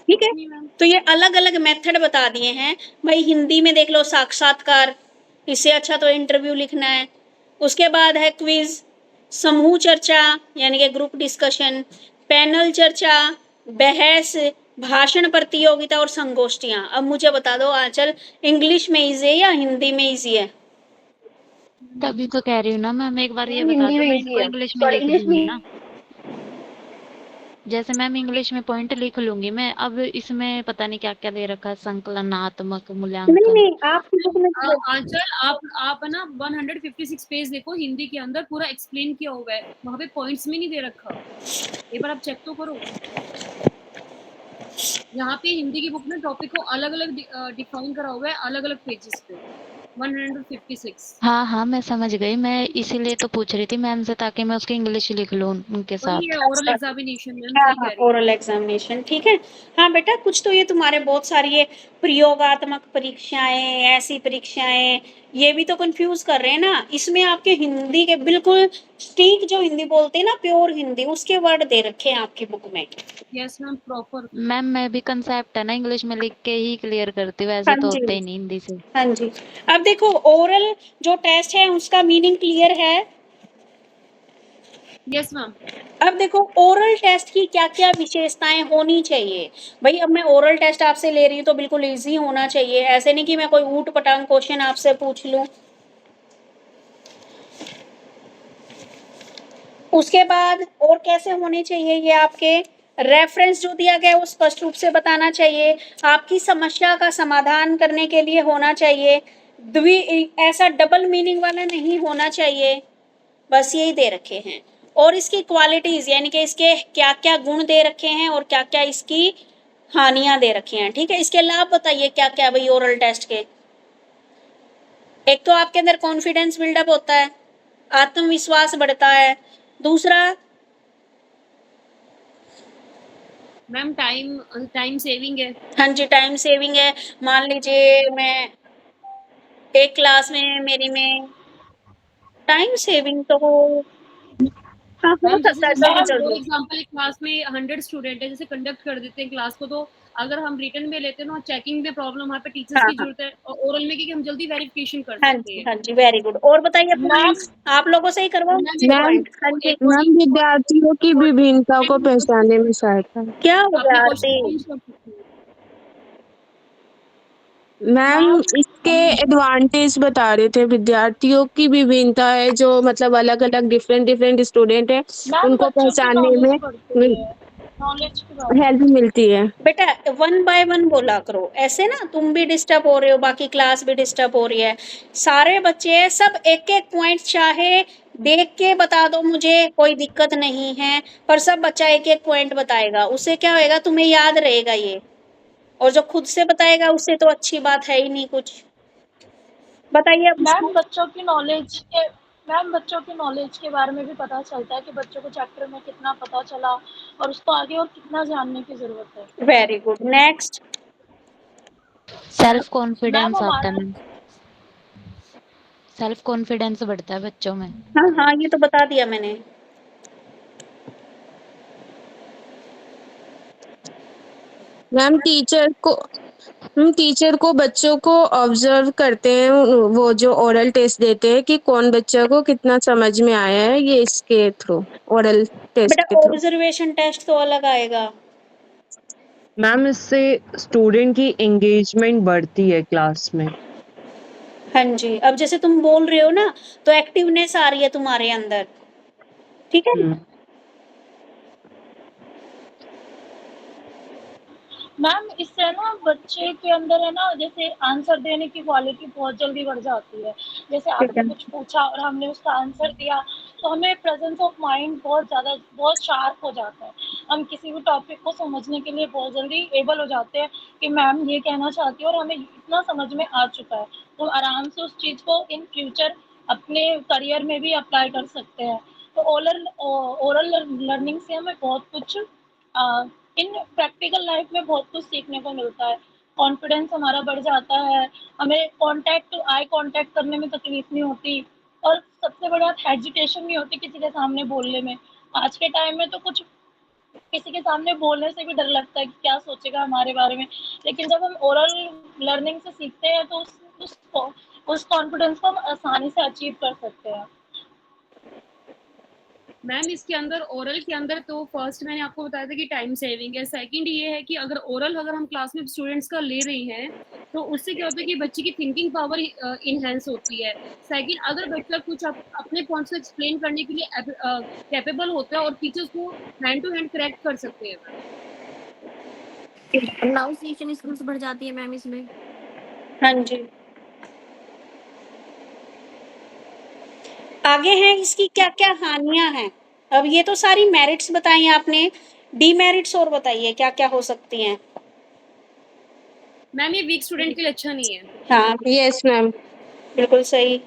ठीक है। नहीं मैम। तो ये अलग अलग मेथड बता दिए हैं भाई, हिंदी में देख लो साक्षात्कार, इससे अच्छा तो इंटरव्यू लिखना है, उसके बाद है क्विज, समूह चर्चा यानी कि ग्रुप डिस्कशन, पैनल चर्चा, बहस, भाषण प्रतियोगिता और संगोष्ठियां। अब मुझे बता दो आंचल, इंग्लिश में इजी है या हिंदी में इजी है? तभी तो कह रही हूँ ना मैम, एक बार ये मैम बता हिंदी दो, में मैं इजी इनको है। इंग्लिश में सॉरी लिख इंग्लिश दूंगी में। ना। जैसे मैम इंग्लिश में पॉइंट लिख लूंगी मैं, अब इसमें पता नहीं क्या क्या दे रखा है, संकलनात्मक नहीं मूल्यांकन। नहीं, आपकी बुक में आंचल आप है ना 156 पेज देखो, हिंदी के अंदर पूरा एक्सप्लेन किया हुआ है, वहां पे पॉइंट्स में नहीं दे रखा, एक बार आप चेक तो करो। यहाँ पे हिंदी की बुक में टॉपिक को अलग अलग डिफाइन करा हुआ है, अलग अलग पेजेस पे 156। हाँ हाँ मैं समझ गई, मैं इसीलिए तो पूछ रही थी मैम से, ताकि मैं उसकी इंग्लिश लिख लूँ उनके वही है साथ। ओरल एग्जामिनेशन, मैम हाँ सही हाँ कह रही है। ओरल एग्जामिनेशन, ठीक है। हाँ बेटा कुछ तो ये तुम्हारे बहुत सारी ये प्रयोगात्मक परीक्षाएं, ऐसी परीक्षाएं, ये भी तो कंफ्यूज कर रहे हैं ना, इसमें आपके हिंदी के बिल्कुल स्टीक जो हिंदी बोलते हैं ना, प्योर हिंदी, उसके वर्ड दे रखे हैं आपकी बुक में। Yes ma'am, proper. मैम मैं भी कंसेप्ट है ना इंग्लिश में लिख के ही क्लियर करती हूँ, हाँ ऐसे तो जी, होते ही नहीं हिंदी से। हाँ जी। अब देखो ओरल जो टेस्ट है उसका मीनिंग क्लियर है। Yes ma'am. अब देखो ओरल टेस्ट की क्या क्या विशेषताएं होनी चाहिए, भाई अब मैं ओरल टेस्ट आपसे ले रही हूँ तो बिल्कुल इजी होना चाहिए, ऐसे नहीं कि मैं कोई ऊट पटांग क्वेश्चन आपसे पूछ लूं। उसके बाद और कैसे होने चाहिए, ये आपके रेफरेंस जो दिया गया है वो स्पष्ट रूप से बताना चाहिए, आपकी समस्या का समाधान करने के लिए होना चाहिए, द्वि ऐसा डबल मीनिंग वाला नहीं होना चाहिए, बस यही दे रखे हैं। और इसकी क्वालिटीज यानी कि इसके क्या क्या गुण दे रखे हैं और क्या क्या इसकी हानियां दे रखी हैं, ठीक है। इसके लाभ बताइए क्या क्या भाई ओरल टेस्ट के। एक तो आपके अंदर कॉन्फिडेंस बिल्डअप होता है, आत्मविश्वास बढ़ता है। दूसरा, मैम टाइम टाइम सेविंग है। हाँ जी टाइम सेविंग है। मान लीजिए मैं एक क्लास में मेरी में टाइम सेविंग तो हाँ हो मैम जैसे सकता है, जैसे जल्दी फॉर जल्दी। एग्जांपल एक क्लास में 100 स्टूडेंट है, जैसे कंडक्ट कर देते हैं क्लास को, तो अगर हम रिटर्न में लेते हैं ना, चेकिंग में प्रॉब्लम, वहाँ पे टीचर्स हाँ की हाँ जरूरत है, और ओरल में कि हम जल्दी वेरिफिकेशन कर सकते हैं। हाँ जी वेरी गुड। और बताइए पॉइंट्स, आप लोगों से ही करवाओ मैम मुझे मैम पॉइंट। हाँ जी मैम विद्यार्थियों की विभिन्नता को पहचानने में सहायता। क्या हो अपने गया क्वेश्चन आरती? चेंज कर सकते हैं। मैम इसके एडवांटेज बता रहे थे, विद्यार्थियों की विभिन्नता है, जो मतलब अलग अलग डिफरेंट डिफरेंट स्टूडेंट है, उनको पहचानने में हेल्प मिलती है। बेटा वन बाय वन बोला करो, ऐसे ना तुम भी डिस्टर्ब हो रहे हो, बाकी क्लास भी डिस्टर्ब हो रही है, सारे बच्चे सब एक एक पॉइंट चाहे देख के बता दो मुझे, कोई दिक्कत नहीं है, पर सब बच्चा एक एक पॉइंट बताएगा, उससे क्या होएगा तुम्हें याद रहेगा ये, और जो खुद से बताएगा उससे तो अच्छी बात है ही नहीं कुछ। बताइए अब मैम इसको। बच्चों की नॉलेज के मैम बच्चों की नॉलेज के बारे में भी पता चलता है कि बच्चों को चैप्टर में कितना पता चला और उसको आगे और कितना जानने की जरूरत है। Very good, next. Self ma'am confidence आता है हमारा मैम, सेल्फ कॉन्फिडेंस बढ़ता है बच्चों में। हाँ हाँ ये तो बता दिया मैंने। मैम टीचर को बच्चों को ऑब्जर्व करते हैं, वो जो ओरल टेस्ट देते हैं कि कौन बच्चा को कितना समझ में आया है, ये इसके थ्रू, ओरल टेस्ट बेटा के थ्रू। ऑब्जर्वेशन टेस्ट तो अलग आएगा। मैम इससे स्टूडेंट की एंगेजमेंट बढ़ती है क्लास में। हाँ जी, अब जैसे तुम बोल रहे हो ना, तो एक्टिवनेस आ रही है तुम्हारे अंदर, ठीक है? मैम इससे ना बच्चे के अंदर है ना, जैसे आंसर देने की क्वालिटी बहुत जल्दी बढ़ जाती है। जैसे ठीक आपने है। कुछ पूछा और हमने उसका आंसर दिया, तो हमें प्रेजेंस ऑफ माइंड बहुत शार्प हो जाता है। हम किसी भी टॉपिक को समझने के लिए बहुत जल्दी एबल हो जाते हैं कि मैम ये कहना चाहती है और हमें इतना समझ में आ चुका है, तो आराम से उस चीज़ को इन फ्यूचर अपने करियर में भी अप्लाई कर सकते हैं। तो ओरल लर्निंग से हमें बहुत कुछ इन प्रैक्टिकल लाइफ में बहुत कुछ सीखने को मिलता है। कॉन्फिडेंस हमारा बढ़ जाता है, हमें आई कांटेक्ट करने में तकलीफ नहीं होती, और सबसे बड़ी बात हेजिटेशन नहीं होती किसी के सामने बोलने में। आज के टाइम में तो कुछ किसी के सामने बोलने से भी डर लगता है कि क्या सोचेगा हमारे बारे में। लेकिन जब हम ओरल लर्निंग से सीखते हैं तो उस कॉन्फिडेंस को हम आसानी से अचीव कर सकते हैं। मैम इसके अंदर ओरल के अंदर तो फर्स्ट मैंने आपको बताया था कि टाइम सेविंग है, सेकंड ये है कि अगर हम क्लास में स्टूडेंट्स का ले रहे हैं तो उससे क्या होता है कि बच्चे की थिंकिंग पावर इनहेंस होती है। सेकंड, अगर बच्चा कुछ अपने पॉइंट्स को एक्सप्लेन करने के लिए कैपेबल होता है और टीचर्स को हैंड टू हैंड करेक्ट कर सकते हैं। प्रोनाउंसिएशन स्किल्स बढ़ जाती है मैम इसमें। हाँ जी। आगे हैं इसकी क्या-क्या हानियाँ हैं? अब ये तो सारी मेरिट्स बताई आपने, डीमेरिट्स और बताइए क्या-क्या हो सकती हैं? मैम ये वीक स्टूडेंट के लिए अच्छा नहीं है। हाँ, यस मैम। बिल्कुल सही।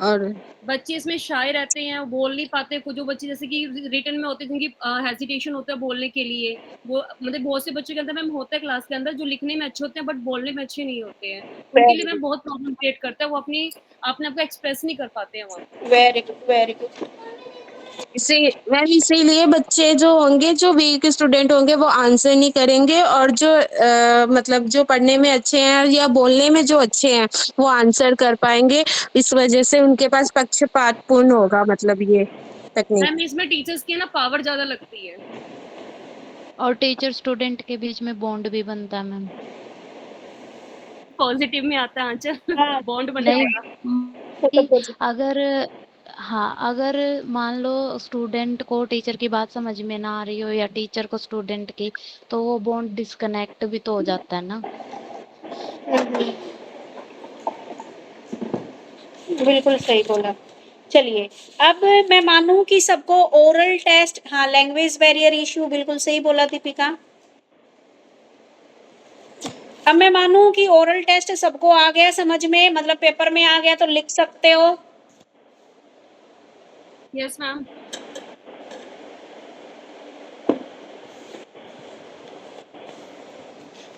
और बच्चे इसमें शाय रहते हैं, बोल नहीं पाते। कुछ जो बच्चे जैसे कि रिटन में होते हैं जिनकी हेजिटेशन होता है बोलने के लिए, वो मतलब बहुत से बच्चों के अंदर मैम होता है क्लास के अंदर जो लिखने में अच्छे होते हैं बट बोलने में अच्छे नहीं होते हैं। उनके लिए वेरी मैम गुड, बहुत प्रॉब्लम क्रिएट करता है, वो अपने आप को एक्सप्रेस नहीं कर पाते हैं वहाँ। Very good, very good. इसी मैम इसीलिए बच्चे जो होंगे, जो वीक स्टूडेंट होंगे, वो आंसर नहीं करेंगे, और जो मतलब जो पढ़ने में अच्छे हैं या बोलने में जो अच्छे हैं वो आंसर कर पाएंगे। इस वजह से उनके पास पक्षपातपूर्ण होगा, मतलब ये तकनीक। मैम इसमें टीचर्स की ना पावर ज्यादा लगती है। और टीचर स्टूडेंट के बीच में बॉन्ड भी बनता है मैम। पॉजिटिव में आता है आंसर हाँ, बॉन्ड बन नहीं जाएगा। कि अगर हाँ, अगर मान लो स्टूडेंट को टीचर की बात समझ में ना आ रही हो या टीचर को स्टूडेंट की, तो वो बॉन्ड डिस्कनेक्ट भी तो हो जाता है ना। बिल्कुल सही बोला। चलिए, अब मैं मानूँ कि सबको ओरल टेस्ट, हाँ, लैंग्वेज बैरियर इश्यू बिल्कुल सही बोला दीपिका। अब मैं मानूँ कि ओरल टेस्ट सबको आ गया समझ में, मतलब पेपर में आ गया तो लिख सकते हो। Yes ma'am.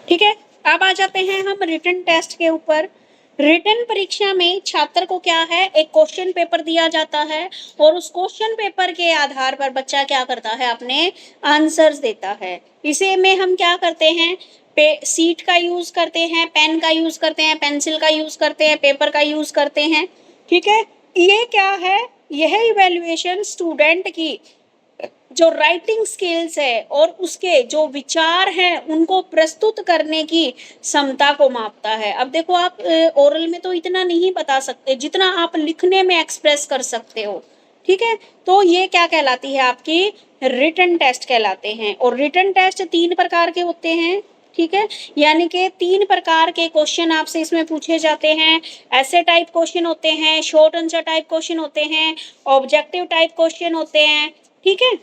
ठीक है, अब आ जाते हैं हम रिटन टेस्ट के ऊपर। रिटन परीक्षा में छात्र को क्या है, एक क्वेश्चन पेपर दिया जाता है और उस क्वेश्चन पेपर के आधार पर बच्चा क्या करता है, अपने आंसर्स देता है। इसे में हम क्या करते हैं, सीट का यूज करते हैं, पेन का यूज करते हैं, पेंसिल का यूज करते हैं, पेपर का यूज करते हैं। ठीक है, ये क्या है, यह इवेल्युएशन स्टूडेंट की जो राइटिंग स्किल्स है और उसके जो विचार हैं उनको प्रस्तुत करने की क्षमता को मापता है। अब देखो, आप ओरल में तो इतना नहीं बता सकते जितना आप लिखने में एक्सप्रेस कर सकते हो। ठीक है, तो ये क्या कहलाती है, आपकी रिटन टेस्ट कहलाते हैं। और रिटन टेस्ट 3 प्रकार के होते हैं। ठीक है, यानी कि 3 प्रकार के क्वेश्चन आपसे इसमें पूछे जाते हैं। ऐसे टाइप क्वेश्चन होते हैं, शॉर्ट आंसर टाइप क्वेश्चन होते हैं, ऑब्जेक्टिव टाइप क्वेश्चन होते हैं। ठीक है,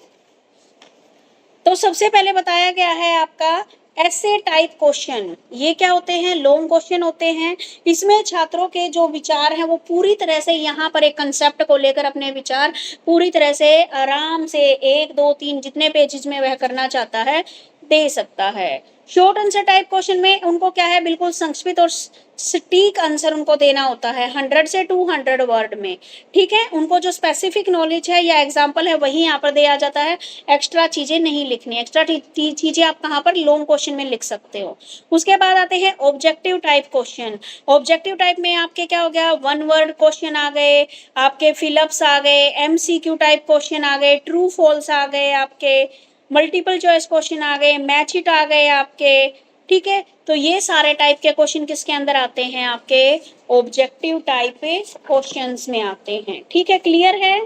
तो सबसे पहले बताया गया है आपका ऐसे टाइप क्वेश्चन। ये क्या होते हैं, लॉन्ग क्वेश्चन होते हैं। इसमें छात्रों के जो विचार हैं वो पूरी तरह से, यहाँ पर एक कंसेप्ट को लेकर अपने विचार पूरी तरह से आराम से 1 2 3 जितने पेजेस में वह करना चाहता है दे सकता है। शॉर्ट आंसर टाइप क्वेश्चन में उनको क्या है, बिल्कुल संक्षिप्त और सटीक आंसर उनको देना होता है 100 से 200 वर्ड में। ठीक है, उनको जो स्पेसिफिक नॉलेज है या एग्जाम्पल है वही यहाँ पर दिया जाता है। एक्स्ट्रा चीजें नहीं लिखनी, एक्स्ट्रा चीजें आप कहाँ पर लॉन्ग क्वेश्चन में लिख सकते हो। उसके बाद आते हैं objective type question. Objective type में आपके क्या हो गया, 1 वर्ड क्वेश्चन आ गए, आपके फिलअप्स आ गए, एमसीक्यू टाइप क्वेश्चन आ गए, ट्रू फॉल्स आ गए, आपके मल्टीपल चॉइस क्वेश्चन आ गए, मैच इट आ गए आपके, ठीक है, तो ये सारे टाइप के क्वेश्चन किसके अंदर आते हैं, आपके ऑब्जेक्टिव टाइप क्वेश्चंस में आते हैं। ठीक है, क्लियर है।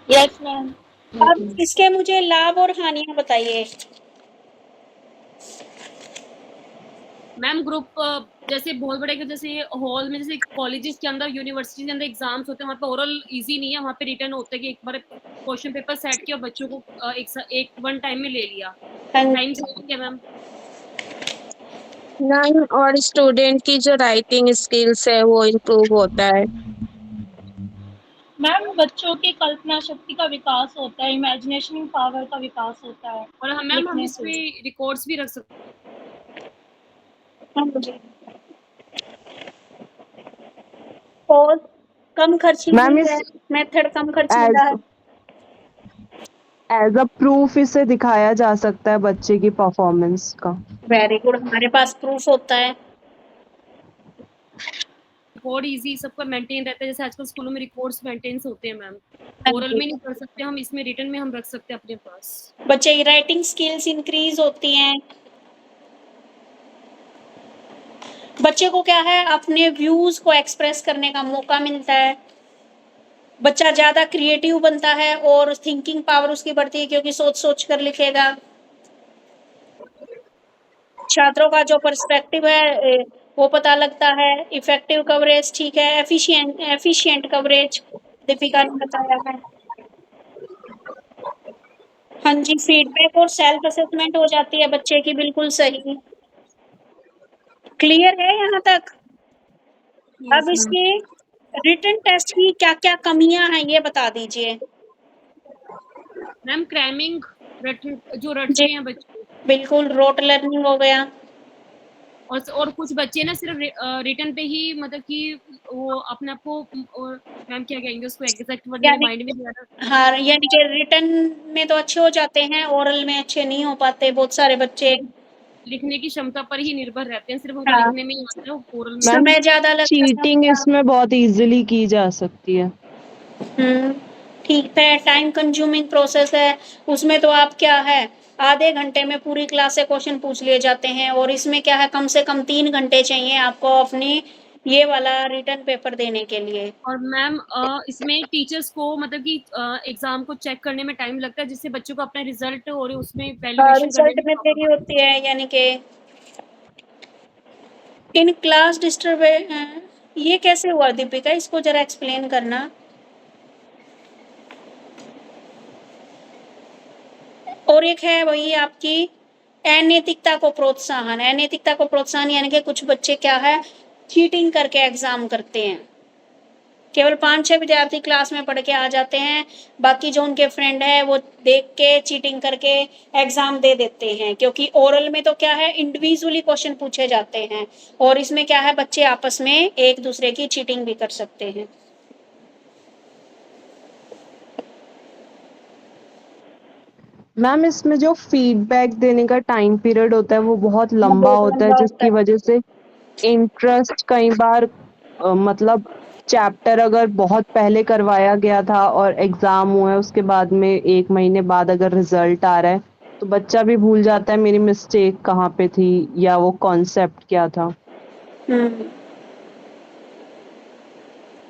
Yes ma'am. अब इसके मुझे लाभ और हानियां बताइए। मैम ग्रुप जैसे बहुत बड़े जैसे हॉल में, जैसे कॉलेजेस के अंदर, यूनिवर्सिटी के अंदर एग्जाम्स होते हैं, वहाँ पे ओरल इजी नहीं है, वहाँ पे रिटर्न होता है कि एक बार क्वेश्चन पेपर सेट किया, बच्चों को एक वन टाइम में ले लिया, टाइम सेविंग है मैम। नहीं, और स्टूडेंट की जो राइटिंग स्किल्स है वो इम्प्रूव होता है। मैम बच्चों की कल्पना शक्ति का विकास होता है, इमेजिनेशन पावर का विकास होता है और हम मैम हम लिखने इसमें से। रिकॉर्ड्स भी रख सकते और कम मैम खर्चीली है, इस मेथड कम खर्चीला है। एज अ प्रूफ इसे दिखाया जा सकता है बच्चे की परफॉर्मेंस का। वेरी गुड, हमारे पास प्रूफ होता है। रिकॉर्ड इजी सबका मेंटेन रहता है, जैसे आजकल स्कूलों में रिकॉर्ड्स मेंटेन होते हैं मैम, ओरल में नहीं कर सकते हम, इसमें रिटन में हम रख सकते हैं अपने पास। बच्चे की राइटिंग स्किल्स इंक्रीज होती हैं। बच्चे को क्या है, अपने व्यूज को एक्सप्रेस करने का मौका मिलता है। बच्चा ज्यादा क्रिएटिव बनता है और थिंकिंग पावर उसकी बढ़ती है, क्योंकि सोच सोच कर लिखेगा। छात्रों का जो पर्सपेक्टिव है वो पता लगता है। इफेक्टिव कवरेज, ठीक है, एफिशिएंट कवरेज दीपिका ने बताया है। हाँ जी, फीडबैक और सेल्फ असेसमेंट हो जाती है बच्चे की, बिल्कुल सही। क्लियर है यहाँ तक। अब इसके रिटन टेस्ट की क्या क्या कमियां हैं ये बता दीजिए। मैम क्रैमिंग जो जी रटते हैं बच्चे, बिल्कुल, रोट लर्निंग हो गया। और कुछ बच्चे ना सिर्फ रिटन पे ही मतलब कि वो अपने आप को मैम क्या कहेंगे उसको, एग्जैक्ट वर्ड मेरे यानी माइंड में नहीं आ रहा, हाँ, यानी कि रिटन में तो अच्छे हो जाते हैं, ओरल में अच्छे नहीं हो पाते बहुत सारे बच्चे। लिखने की क्षमता पर ही निर्भर रहते हैं, सिर्फ उनको हाँ, लिखने में ही आता है, ओरल में मैम समय ज्यादा लगता चीटिंग है। इसमें बहुत इजीली की जा सकती है। हम्म, ठीक है, टाइम कंज्यूमिंग प्रोसेस है। उसमें तो आप क्या है, आधे घंटे में पूरी क्लास से क्वेश्चन पूछ लिए जाते हैं, और इसमें क्या है, कम से कम 3 घंटे चाहिए आपको अपनी ये वाला रिटर्न पेपर देने के लिए। और मैम इसमें टीचर्स को मतलब कि एग्जाम को चेक करने में टाइम लगता है, जिससे बच्चों को अपना रिजल्ट और उसमें वैल्यूएशन करने रिजल्ट में में देरी होती है, यानी कि इन क्लास डिस्टर्ब। ये कैसे हुआ दीपिका, इसको जरा एक्सप्लेन करना। और एक है वही आपकी अनैतिकता को प्रोत्साहन। अनैतिकता को प्रोत्साहन यानी कि कुछ बच्चे क्या है, चीटिंग करके एग्जाम करते हैं। केवल 5-6 विद्यार्थी क्लास में पढ़ के आ जाते हैं, बाकी जो उनके फ्रेंड है वो देख के चीटिंग करके एग्जाम दे देते हैं। क्योंकि ओरल में तो क्या है, इंडिविजुअली क्वेश्चन पूछे जाते हैं, और इसमें क्या है, बच्चे आपस में एक दूसरे की चीटिंग भी कर सकते हैं। मैम इसमें जो फीडबैक देने का टाइम पीरियड होता है वो बहुत लंबा बहुत होता है, लंबा होता जिसकी है। वजह से इंटरेस्ट कई बार मतलब चैप्टर अगर बहुत पहले करवाया गया था और एग्जाम हुआ है उसके बाद में 1 महीने बाद अगर रिजल्ट आ रहा है तो बच्चा भी भूल जाता है मेरी मिस्टेक कहाँ पे थी या वो कॉन्सेप्ट क्या था।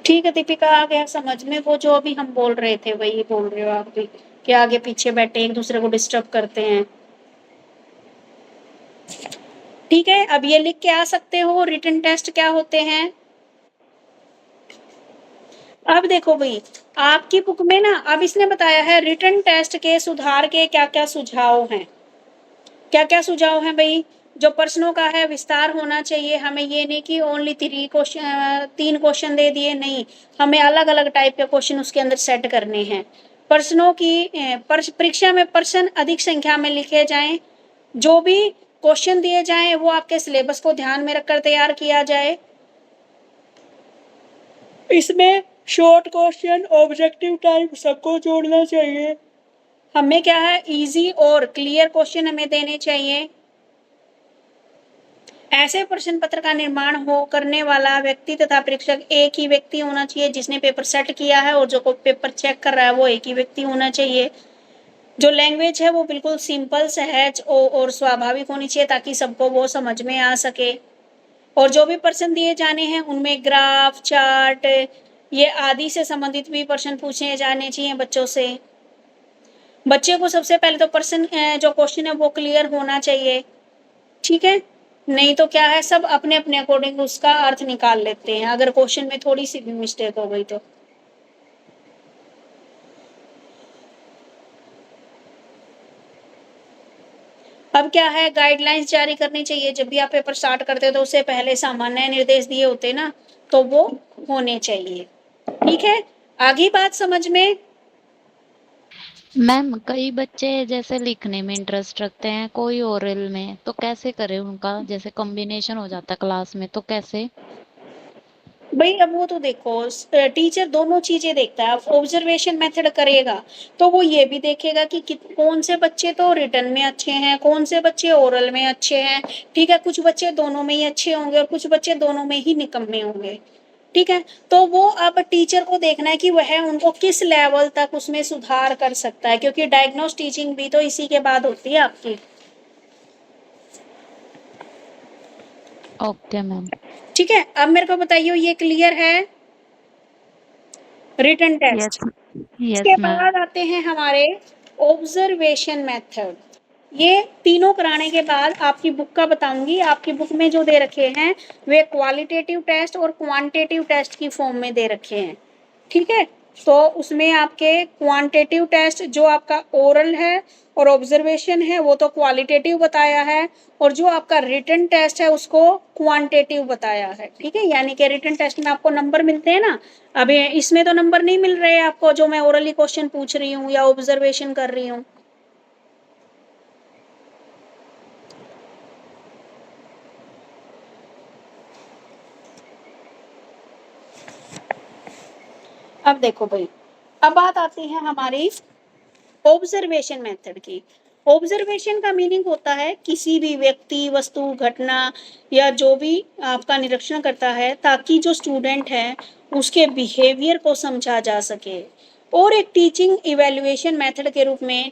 ठीक है दीपिका, आ गया समझ में। वो जो अभी हम बोल रहे थे वही बोल रहे हो आप भी, कि आगे पीछे बैठे एक दूसरे को डिस्टर्ब करते हैं। ठीक है, अब ये लिख के आ सकते हो रिटन टेस्ट क्या होते हैं। अब देखो भाई, आपकी बुक में ना अब इसने बताया है रिटन टेस्ट के सुधार के क्या क्या सुझाव हैं। क्या क्या सुझाव हैं भाई, जो प्रश्नों का है विस्तार होना चाहिए। हमें ये नहीं कि ओनली 3 क्वेश्चन दे दिए, नहीं, हमें अलग अलग टाइप के क्वेश्चन उसके अंदर सेट करने हैं। प्रश्नों की परीक्षा में प्रश्न अधिक संख्या में लिखे जाएं। जो भी क्वेश्चन दिए जाएं वो आपके सिलेबस को ध्यान में रखकर तैयार किया जाए। इसमें शॉर्ट क्वेश्चन, ऑब्जेक्टिव टाइप सबको जोड़ना चाहिए। हमें क्या है, इजी और क्लियर क्वेश्चन हमें देने चाहिए। ऐसे प्रश्न पत्र का निर्माण हो करने वाला व्यक्ति तथा परीक्षक एक ही व्यक्ति होना चाहिए, जिसने पेपर सेट किया है, और जो को पेपर चेक कर रहा है वो एक ही व्यक्ति होना चाहिए। जो लैंग्वेज है वो बिल्कुल सिंपल, सहज और स्वाभाविक होनी चाहिए ताकि सबको वो समझ में आ सके। और जो भी प्रश्न दिए जाने हैं उनमें ग्राफ, चार्ट ये आदि से संबंधित भी प्रश्न पूछे जाने चाहिए बच्चों से। बच्चे को सबसे पहले तो प्रश्न जो क्वेश्चन है वो क्लियर होना चाहिए, ठीक है। नहीं तो क्या है, सब अपने अपने अकॉर्डिंग उसका अर्थ निकाल लेते हैं अगर क्वेश्चन में थोड़ी सी भी मिस्टेक हो गई तो। अब क्या है, गाइडलाइंस जारी करनी चाहिए जब भी आप पेपर स्टार्ट करते हो तो उससे पहले सामान्य निर्देश दिए होते ना, तो वो होने चाहिए, ठीक है। आगे बात समझ में? मैम कई बच्चे जैसे लिखने में इंटरेस्ट रखते हैं, कोई ओरल में, तो कैसे करें उनका? जैसे कॉम्बिनेशन हो जाता है क्लास में, तो कैसे? भाई अब वो तो देखो, टीचर दोनों चीजें देखता है। अब ऑब्जर्वेशन मेथड करेगा तो वो ये भी देखेगा कि कौन से बच्चे तो रिटर्न में अच्छे हैं, कौन से बच्चे ओरल में अच्छे हैं, ठीक है। कुछ बच्चे दोनों में ही अच्छे होंगे और कुछ बच्चे दोनों में ही निकम्मे होंगे, ठीक है। तो वो अब टीचर को देखना है कि वह उनको किस लेवल तक उसमें सुधार कर सकता है, क्योंकि डायग्नोस टीचिंग भी तो इसी के बाद होती है आपकी। Okay ma'am. ठीक है, अब मेरे को बताइए ये क्लियर है रिटन टेस्ट? यस इसके मैम। बाद आते हैं हमारे ऑब्जर्वेशन मेथड। ये तीनों कराने के बाद आपकी बुक का बताऊंगी। आपकी बुक में जो दे रखे हैं वे क्वालिटेटिव टेस्ट और क्वांटिटेटिव टेस्ट की फॉर्म में दे रखे हैं, ठीक है। तो उसमें आपके क्वांटिटेटिव टेस्ट जो आपका ओरल है और ऑब्जर्वेशन है वो तो क्वालिटेटिव बताया है, और जो आपका रिटन टेस्ट है उसको क्वांटिटेटिव बताया है, ठीक है। यानी कि रिटन टेस्ट में आपको नंबर मिलते हैं ना, अभी इसमें तो नंबर नहीं मिल रहे आपको जो मैं ओरली क्वेश्चन पूछ रही हूँ या ऑब्जर्वेशन कर रही हूँ। अब देखो भाई, अब बात आती है हमारी ऑब्जर्वेशन मेथड की। ऑब्जर्वेशन का मीनिंग होता है किसी भी व्यक्ति, वस्तु, घटना या जो भी आपका निरीक्षण करता है ताकि जो स्टूडेंट है उसके बिहेवियर को समझा जा सके। और एक टीचिंग इवैल्यूएशन मेथड के रूप में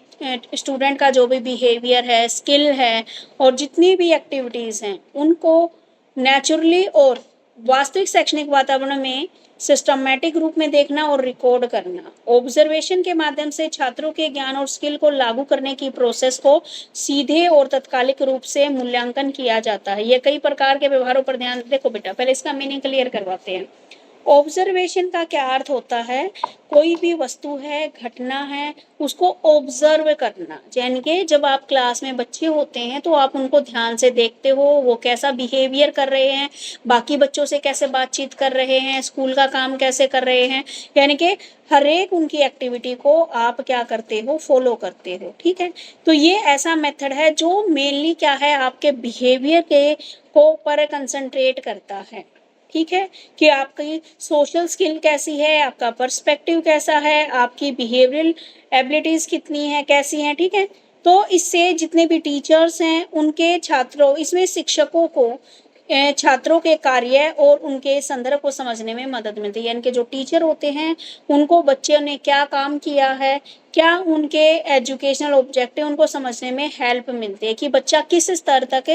स्टूडेंट का जो भी बिहेवियर है, स्किल है और जितनी भी एक्टिविटीज़ हैं उनको नेचुरली और वास्तविक शैक्षणिक वातावरण में सिस्टमैटिक रूप में देखना और रिकॉर्ड करना। ऑब्जर्वेशन के माध्यम से छात्रों के ज्ञान और स्किल को लागू करने की प्रोसेस को सीधे और तत्कालिक रूप से मूल्यांकन किया जाता है। ये कई प्रकार के व्यवहारों पर ध्यान देखो बेटा, पहले इसका मीनिंग क्लियर करवाते हैं। ऑब्जर्वेशन का क्या अर्थ होता है, कोई भी वस्तु है, घटना है, उसको ऑब्जर्व करना। यानी कि जब आप क्लास में बच्चे होते हैं तो आप उनको ध्यान से देखते हो, वो कैसा बिहेवियर कर रहे हैं, बाकी बच्चों से कैसे बातचीत कर रहे हैं, स्कूल का काम कैसे कर रहे हैं, यानी कि हर एक उनकी एक्टिविटी को आप क्या करते हो, फॉलो करते हो, ठीक है। तो ये ऐसा मेथड है जो मेनली क्या है, आपके बिहेवियर के को पर कंसंट्रेट करता है, ठीक है। कि आपकी सोशल स्किल कैसी है, आपका पर्सपेक्टिव कैसा है, आपकी बिहेवियरल एबिलिटीज कितनी है, कैसी हैं, ठीक है। तो इससे जितने भी टीचर्स हैं उनके छात्रों, इसमें शिक्षकों को छात्रों के कार्य और उनके संदर्भ को समझने में मदद मिलती है। यानी कि जो टीचर होते हैं उनको बच्चों ने क्या काम किया है, क्या उनके एजुकेशनल ऑब्जेक्टिव, उनको समझने में हेल्प मिलती है कि बच्चा किस स्तर तक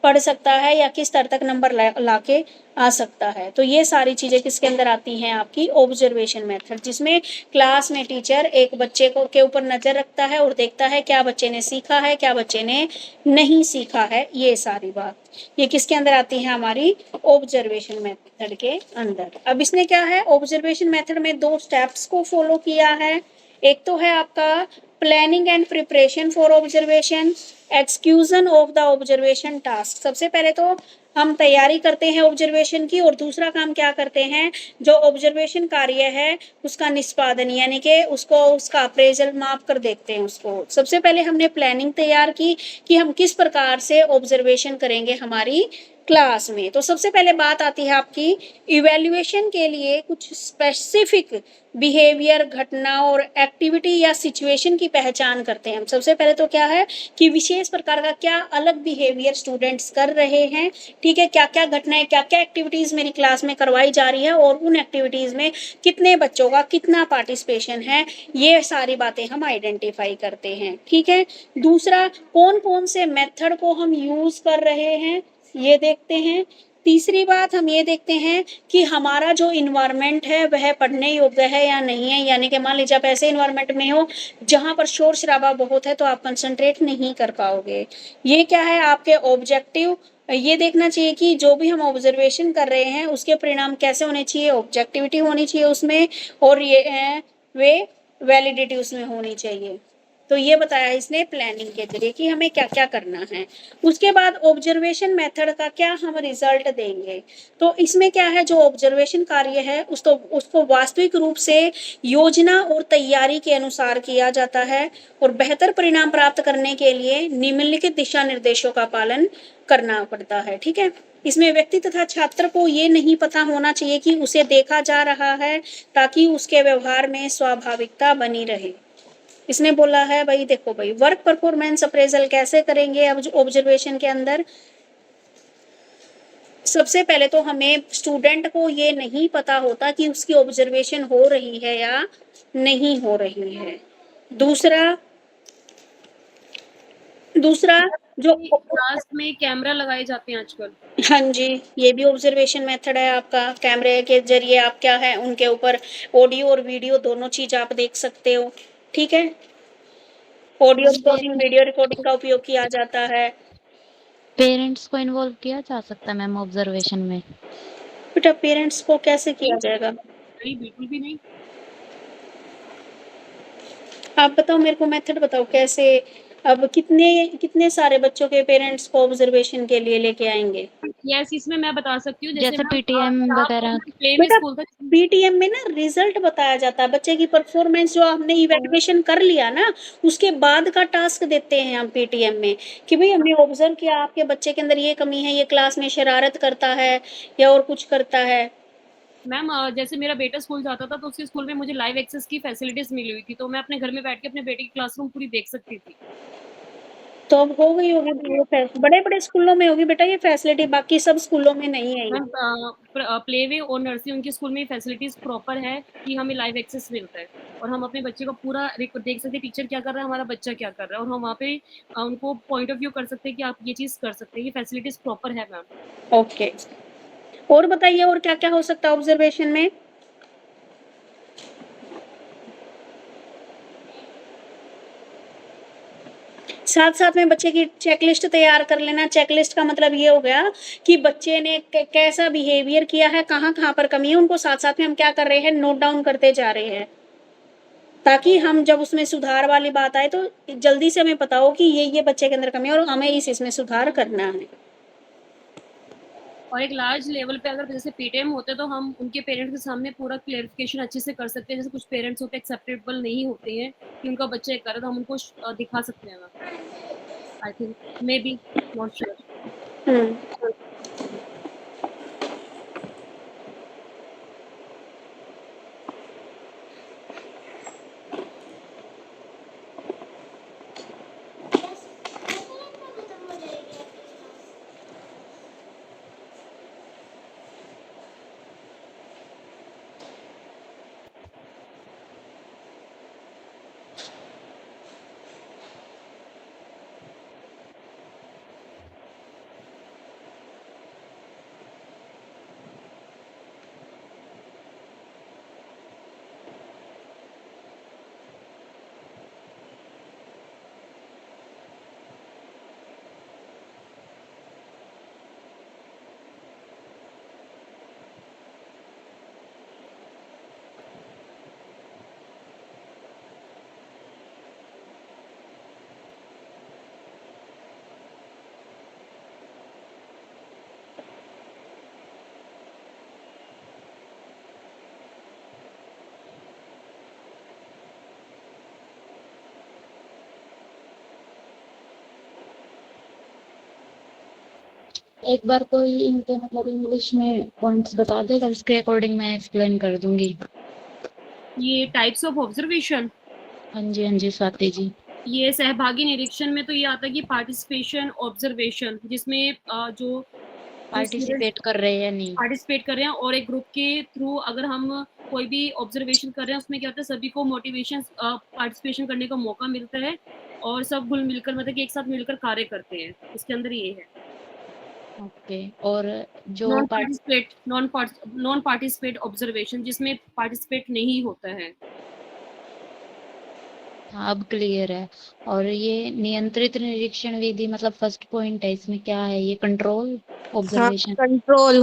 पढ़ सकता है या किस स्तर तक नंबर लाके आ सकता है। तो ये सारी चीज़ें किसके अंदर आती हैं, आपकी ऑब्जर्वेशन मेथड, जिसमें क्लास में टीचर एक बच्चे को के ऊपर नज़र रखता है और देखता है क्या बच्चे ने सीखा है, क्या बच्चे ने नहीं सीखा है। ये सारी बात ये किसके अंदर आती है, हमारी ऑब्जर्वेशन मेथड के अंदर। अब इसने क्या है, ऑब्जर्वेशन मेथड में 2 स्टेप्स को फॉलो किया है। एक तो है आपका planning and preparation for observation, execution of the observation task. सबसे पहले तो हम तैयारी करते हैं ऑब्जर्वेशन की, और दूसरा काम क्या करते हैं, जो ऑब्जर्वेशन कार्य है उसका निष्पादन, यानी कि उसको उसका अप्रेजल माप कर देखते हैं उसको। सबसे पहले हमने प्लानिंग तैयार की कि हम किस प्रकार से ऑब्जर्वेशन करेंगे हमारी क्लास में। तो सबसे पहले बात आती है आपकी इवैल्यूएशन के लिए कुछ स्पेसिफिक बिहेवियर, घटना और एक्टिविटी या सिचुएशन की पहचान करते हैं हम। सबसे पहले तो क्या है कि विशेष प्रकार का क्या अलग बिहेवियर स्टूडेंट्स कर रहे हैं, ठीक है, क्या-क्या घटनाएँ, क्या-क्या एक्टिविटीज़ मेरी क्लास में करवाई जा रही है और उन एक्टिविटीज़ में कितने बच्चों का कितना पार्टिसिपेशन है, ये सारी बातें हम आइडेंटिफाई करते हैं, ठीक है। दूसरा, कौन-कौन से मेथड को हम यूज़ कर रहे हैं, ये देखते हैं। तीसरी बात हम ये देखते हैं कि हमारा जो इन्वायरमेंट है वह पढ़ने योग्य है या नहीं है, यानी कि मान लीजिए आप ऐसे इन्वायरमेंट में हो जहाँ पर शोर-शराबा बहुत है तो आप कंसंट्रेट नहीं कर पाओगे। ये क्या है आपके ऑब्जेक्टिव, ये देखना चाहिए कि जो भी हम ऑब्जर्वेशन कर रहे हैं उसके परिणाम कैसे होने चाहिए, ऑब्जेक्टिविटी होनी चाहिए उसमें और ये वे वैलिडिटी उसमें होनी चाहिए। तो ये बताया इसने प्लानिंग के ज़रिए कि हमें क्या-क्या करना है। उसके बाद ऑब्जर्वेशन मेथड का क्या हम रिजल्ट देंगे। तो इसमें क्या है जो ऑब्जर्वेशन कार्य है उसको वास्तविक रूप से योजना और तैयारी के अनुसार किया जाता है और बेहतर परिणाम प्राप्त करने के लिए निम्नलिखित दिशा निर्देशों का पालन करना पड़ता है, ठीक है। इसमें व्यक्ति तथा छात्र को ये नहीं पता होना चाहिए कि उसे देखा जा रहा है ताकि उसके व्यवहार में स्वाभाविकता बनी रहे। इसने बोला है भाई देखो भाई वर्क परफॉर्मेंस अप्रेजल कैसे करेंगे अब ऑब्जर्वेशन के अंदर। सबसे पहले तो हमें स्टूडेंट को ये नहीं पता होता कि उसकी ऑब्जर्वेशन हो रही है या नहीं हो रही है। दूसरा जो क्लास में कैमरा लगाए जाते हैं आजकल। हाँ जी, ये भी ऑब्जर्वेशन मेथड है आपका। कैमरे के ज़रिए आप क्या है उनके ऊपर ऑडियो और वीडियो दोनों चीज़ आप देख सकते हो, ठीक है। ऑडियो रिकॉर्डिंग, वीडियो रिकॉर्डिंग का उपयोग किया जाता है। पेरेंट्स को इन्वॉल्व किया जा सकता है मैम ऑब्जर्वेशन में? बेटा पेरेंट्स को कैसे किया जाएगा? नहीं, बिल्कुल भी नहीं। आप बताओ मेरे को मेथड बताओ कैसे। अब कितने कितने सारे बच्चों के पेरेंट्स को ऑब्जर्वेशन के लिए लेके आएँगे? यस, इसमें मैं बता सकती हूँ जैसे जैसे मैम पीटीएम वगैरह? प्ले में बेटा स्कूल था। पीटीएम में ना रिजल्ट बताया जाता है, बच्चे की परफॉर्मेंस जो हमने इवैल्यूएशन कर लिया ना, उसके बाद का टास्क देते हैं हम पीटीएम में कि भई हमने ऑब्जर्व किया आपके बच्चे के अंदर ये कमी है, ये क्लास में शरारत करता है या और कुछ करता है। मैम जैसे मेरा बेटा स्कूल जाता था तो उसके स्कूल में मुझे लाइव एक्सेस की फैसिलिटीज़ मिली हुई थी, तो मैं अपने घर में बैठ के अपने बेटे की क्लासरूम पूरी देख सकती थी। तो अब हो गई होगी ये बड़े-बड़े स्कूलों में होगी बेटा ये फैसिलिटी, बाकी सब स्कूलों में नहीं है ये। मैम प्लेवे और नर्सरी उनके स्कूल में फैसिलिटीज़ प्रॉपर है कि हमें लाइव एक्सेस मिलता है और हम अपने बच्चे को पूरा देख सकते हैं टीचर क्या कर रहा है, हमारा बच्चा क्या कर रहा है और हम वहाँ पे उनको पॉइंट ऑफ व्यू कर सकते हैं कि आप ये चीज़ कर सकते हैं। ये फैसिलिटीज़ प्रॉपर है मैम। ओके। और बताइए और क्या-क्या हो सकता है ऑब्जर्वेशन में? साथ-साथ में बच्चे की चेकलिस्ट तैयार कर लेना। चेकलिस्ट का मतलब ये हो गया कि बच्चे ने कैसा बिहेवियर किया है, कहाँ-कहाँ पर कमी है, उनको साथ-साथ में हम क्या कर रहे हैं, नोट डाउन करते जा रहे हैं। ताकि हम जब उसमें सुधार वाली बात आए तो जल्दी से हमें पता हो कि ये बच्चे के अंदर कमी है और हमें इसमें सुधार करना है। और एक लार्ज लेवल पे अगर जैसे पीटीएम होते तो हम उनके पेरेंट्स के सामने पूरा क्लेरिफिकेशन अच्छे से कर सकते हैं। जैसे कुछ पेरेंट्स होते हैं एक्सेप्टेबल नहीं होते हैं कि उनका बच्चा ये कर रहा है, तो हम उनको दिखा सकते हैं ma'am. I think maybe not sure. हुँ। एक बार कोई इनके मतलब इंग्लिश में पॉइंट्स बता देगा, उसके अकॉर्डिंग मैं एक्सप्लेन कर दूंगी। ये टाइप्स ऑफ ऑब्जर्वेशन, हाँ जी स्वाति जी। ये सहभागी निरीक्षण में तो ये आता है कि पार्टिसिपेशन ऑब्जर्वेशन, जिसमें जो स्टूडेंट पार्टिसिपेट कर रहे हैं या नहीं। पार्टिसिपेट कर रहे हैं, और एक ग्रुप के थ्रू अगर हम कोई भी ऑब्जर्वेशन कर रहे हैं, उसमें क्या होता है, सभी को मोटिवेशन पार्टिसिपेशन करने का मौका मिलता है और सब घुल मिलकर मतलब कि एक साथ मिलकर कार्य करते हैं, इसके अंदर ये है। ओके, और जो नॉन पार्टिसिपेट ऑब्जर्वेशन, जिसमें पार्टिसिपेट नहीं होता है। हाँ, अब क्लियर है। और ये नियंत्रित निरीक्षण विधि मतलब फर्स्ट पॉइंट है, इसमें क्या है, ये कंट्रोल हाँ, ऑब्जर्वेशन।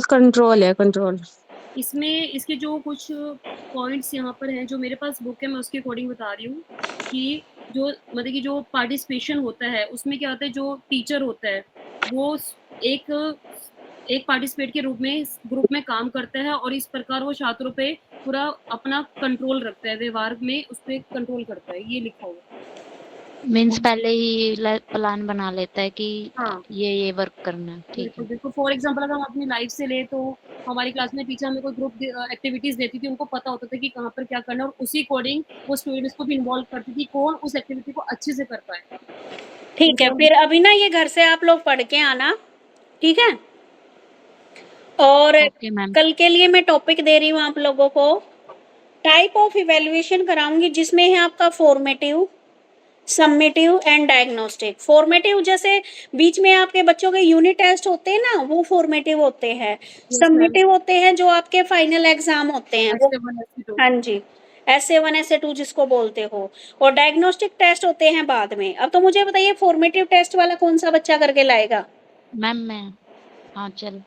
कंट्रोल है, कंट्रोल। इसमें इसके जो कुछ पॉइंट्स यहाँ पर हैं, जो मेरे पास बुक है, मैं उसके अकॉर्डिंग बता रही हूँ कि जो मतलब कि जो पार्टिसिपेशन होता है उसमें क्या होता है, जो टीचर होता है वो एक एक पार्टिसिपेट के रूप में ग्रुप में काम करता है और इस प्रकार वो छात्रों पे पूरा अपना कंट्रोल रखता है, व्यवहार में उस पर कंट्रोल करता है, ये लिखा हुआ है। मीन्स पहले ही प्लान बना लेता है कि हाँ, ये वर्क करना है। ठीक बिल्कुल है। बिल्कुल। फॉर एग्जांपल अगर हम अपनी लाइफ से ले, तो हमारी क्लास में टीचर हमें कोई ग्रुप एक्टिविटीज देती थी, उनको पता होता था कि कहाँ पर क्या करना है, और उसी अकॉर्डिंग वो स्टूडेंट्स को भी इन्वॉल्व करती थी, कौन उस एक्टिविटी को अच्छे से कर पाए। ठीक है, फिर अभी ना ये घर से आप लोग पढ़ के आना, ठीक है। और ओके मैम। कल के लिए मैं टॉपिक दे रही हूँ आप लोगों को, टाइप ऑफ इवेल्युएशन कराऊंगी, जिसमें है आपका formative, summative and diagnostic. Formative जैसे बीच में आपके बच्चों के यूनिट टेस्ट होते हैं ना, वो फॉर्मेटिव होते हैं। समेटिव होते हैं जो आपके फाइनल एग्जाम होते हैं वो। हाँ जी, SA1 SA2 जिसको बोलते हो। और डायग्नोस्टिक टेस्ट होते हैं बाद में। अब तो मुझे बताइए फॉर्मेटिव टेस्ट वाला कौन सा बच्चा करके लाएगा? मैम मैं, हाँ चल।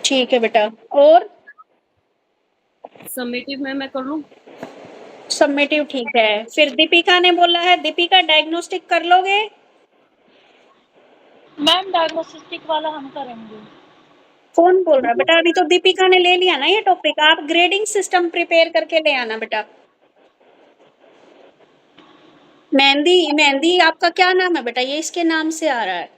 ठीक है बेटा। और समेटिव में मैं कर लूँ? समेटिव ठीक है। फिर दीपिका ने बोला है, दीपिका डायग्नोस्टिक कर लोगे? मैम डायग्नोस्टिक वाला हम करेंगे। कौन बोल रहा है बेटा? अभी तो दीपिका ने ले लिया ना ये टॉपिक। आप ग्रेडिंग सिस्टम प्रिपेयर करके ले आना बेटा। मेहंदी आपका क्या नाम है बेटा? ये इसके नाम से आ रहा है।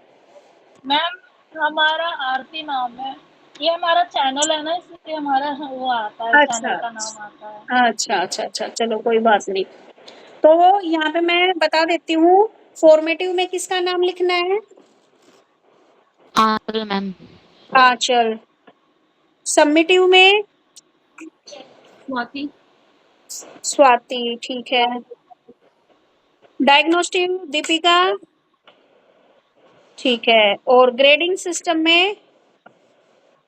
मैम हमारा आरती नाम है, ये हमारा चैनल है ना, इसलिए हमारा वो आता है, अच्छा चैनल का नाम आता है। अच्छा, चलो कोई बात नहीं। तो यहाँ पे मैं बता देती हूँ, फॉर्मेटिव में किसका नाम लिखना है? आंचल मैम। आंचल। समेटिव में स्वाति। स्वाति, ठीक है। डायग्नोस्टिक दीपिका, ठीक है। और ग्रेडिंग सिस्टम में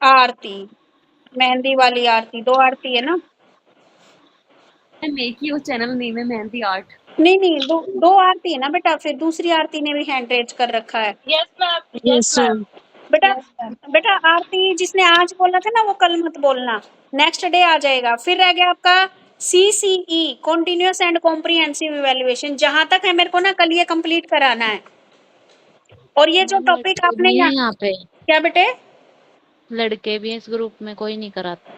आरती, मेहंदी वाली आरती। 2 आरती है ना? मेक ही वो चैनल नेम है मेहंदी आर्ट। नहीं, दो आरती है ना बेटा। फिर दूसरी आरती ने भी हैंड रेज कर रखा है। Yes ma'am, yes ma'am. बेटा यस मैम। बेटा आरती जिसने आज बोला था ना, वो कल मत बोलना, नेक्स्ट डे आ जाएगा। फिर रह गया आपका CCE, continuous and comprehensive evaluation. जहां तक है मेरे को ना कल ये कंप्लीट कराना है। और ये जो मैम टॉपिक लड़के आपने भी हैं यहाँ पे, क्या बेटे? लड़के भी हैं इस ग्रुप में, कोई नहीं कराता।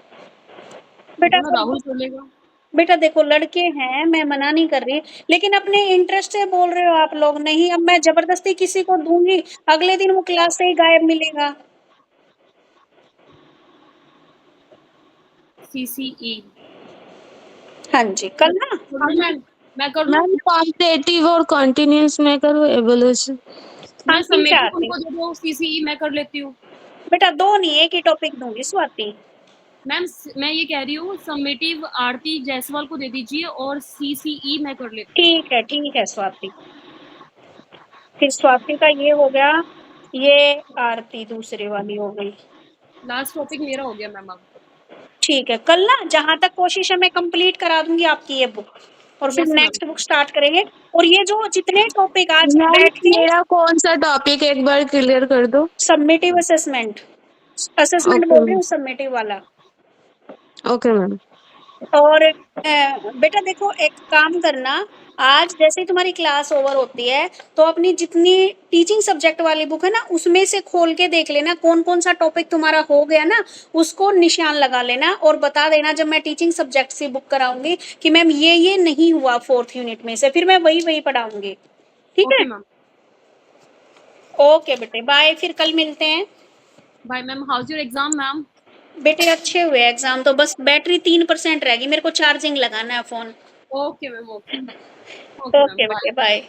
बेटा राहुल बोलेगा। बेटा देखो, लड़के हैं, मैं मना नहीं कर रही, लेकिन अपने इंटरेस्ट से बोल रहे हो आप लोग। नहीं, अब मैं जबरदस्ती किसी को दूंगी, अगले दिन वो क्लास से ही गायब मिलेगा। CCE। हाँ जी, कल ना मैं कर लूँ? मैम कॉम्पिटिटिव और कंटिन्यूअस में करो एवोल्यूशन। मैं हाँ, समेटिव उनको दे दो, CCE मैं कर लेती हूँ। बेटा 2 नहीं, एक ही टॉपिक दूंगी स्वाति। मैम मैं ये कह रही हूँ, समेटिव आरती जायसवाल को दे दीजिए और CCE मैं कर लेती हूँ। ठीक है स्वाति। फिर स्वाति का ये हो गया, ये आरती दूसरी वाली हो गई। लास्ट टॉपिक मेरा हो गया मैम अब। ठीक है, कल ना जहां तक कोशिश है मैं कंप्लीट करा दूंगी आपकी ये बुक, और फिर Yes, ma'am. Next book start करेंगे। और ये जो जितने टॉपिक आज मैम बैठ के, मेरा कौन सा टॉपिक एक बार क्लियर कर दो। सबमिटिव असेसमेंट बोल रही हूँ, सबमिटिव वाला। Okay ma'am. और बेटा देखो, एक काम करना, आज जैसे ही तुम्हारी क्लास ओवर होती है, तो अपनी जितनी टीचिंग सब्जेक्ट वाली बुक है ना, उसमें से खोल के देख लेना कौन कौन सा टॉपिक तुम्हारा हो गया ना, उसको निशान लगा लेना और बता देना जब मैं टीचिंग सब्जेक्ट से बुक कराऊंगी कि मैम ये नहीं हुआ 4th यूनिट में से, फिर मैं वही पढ़ाऊंगी। ठीक है? Okay, ma'am. ओके बेटे, बाय, फिर कल मिलते हैं। Bye ma'am, how's your exam ma'am? बेटे अच्छे हुए एग्जाम, तो बस बैटरी 3% रहेगी, मेरे को चार्जिंग लगाना है phone. Okay ma'am, okay. Okay ma'am, okay bye. बेटे बाय।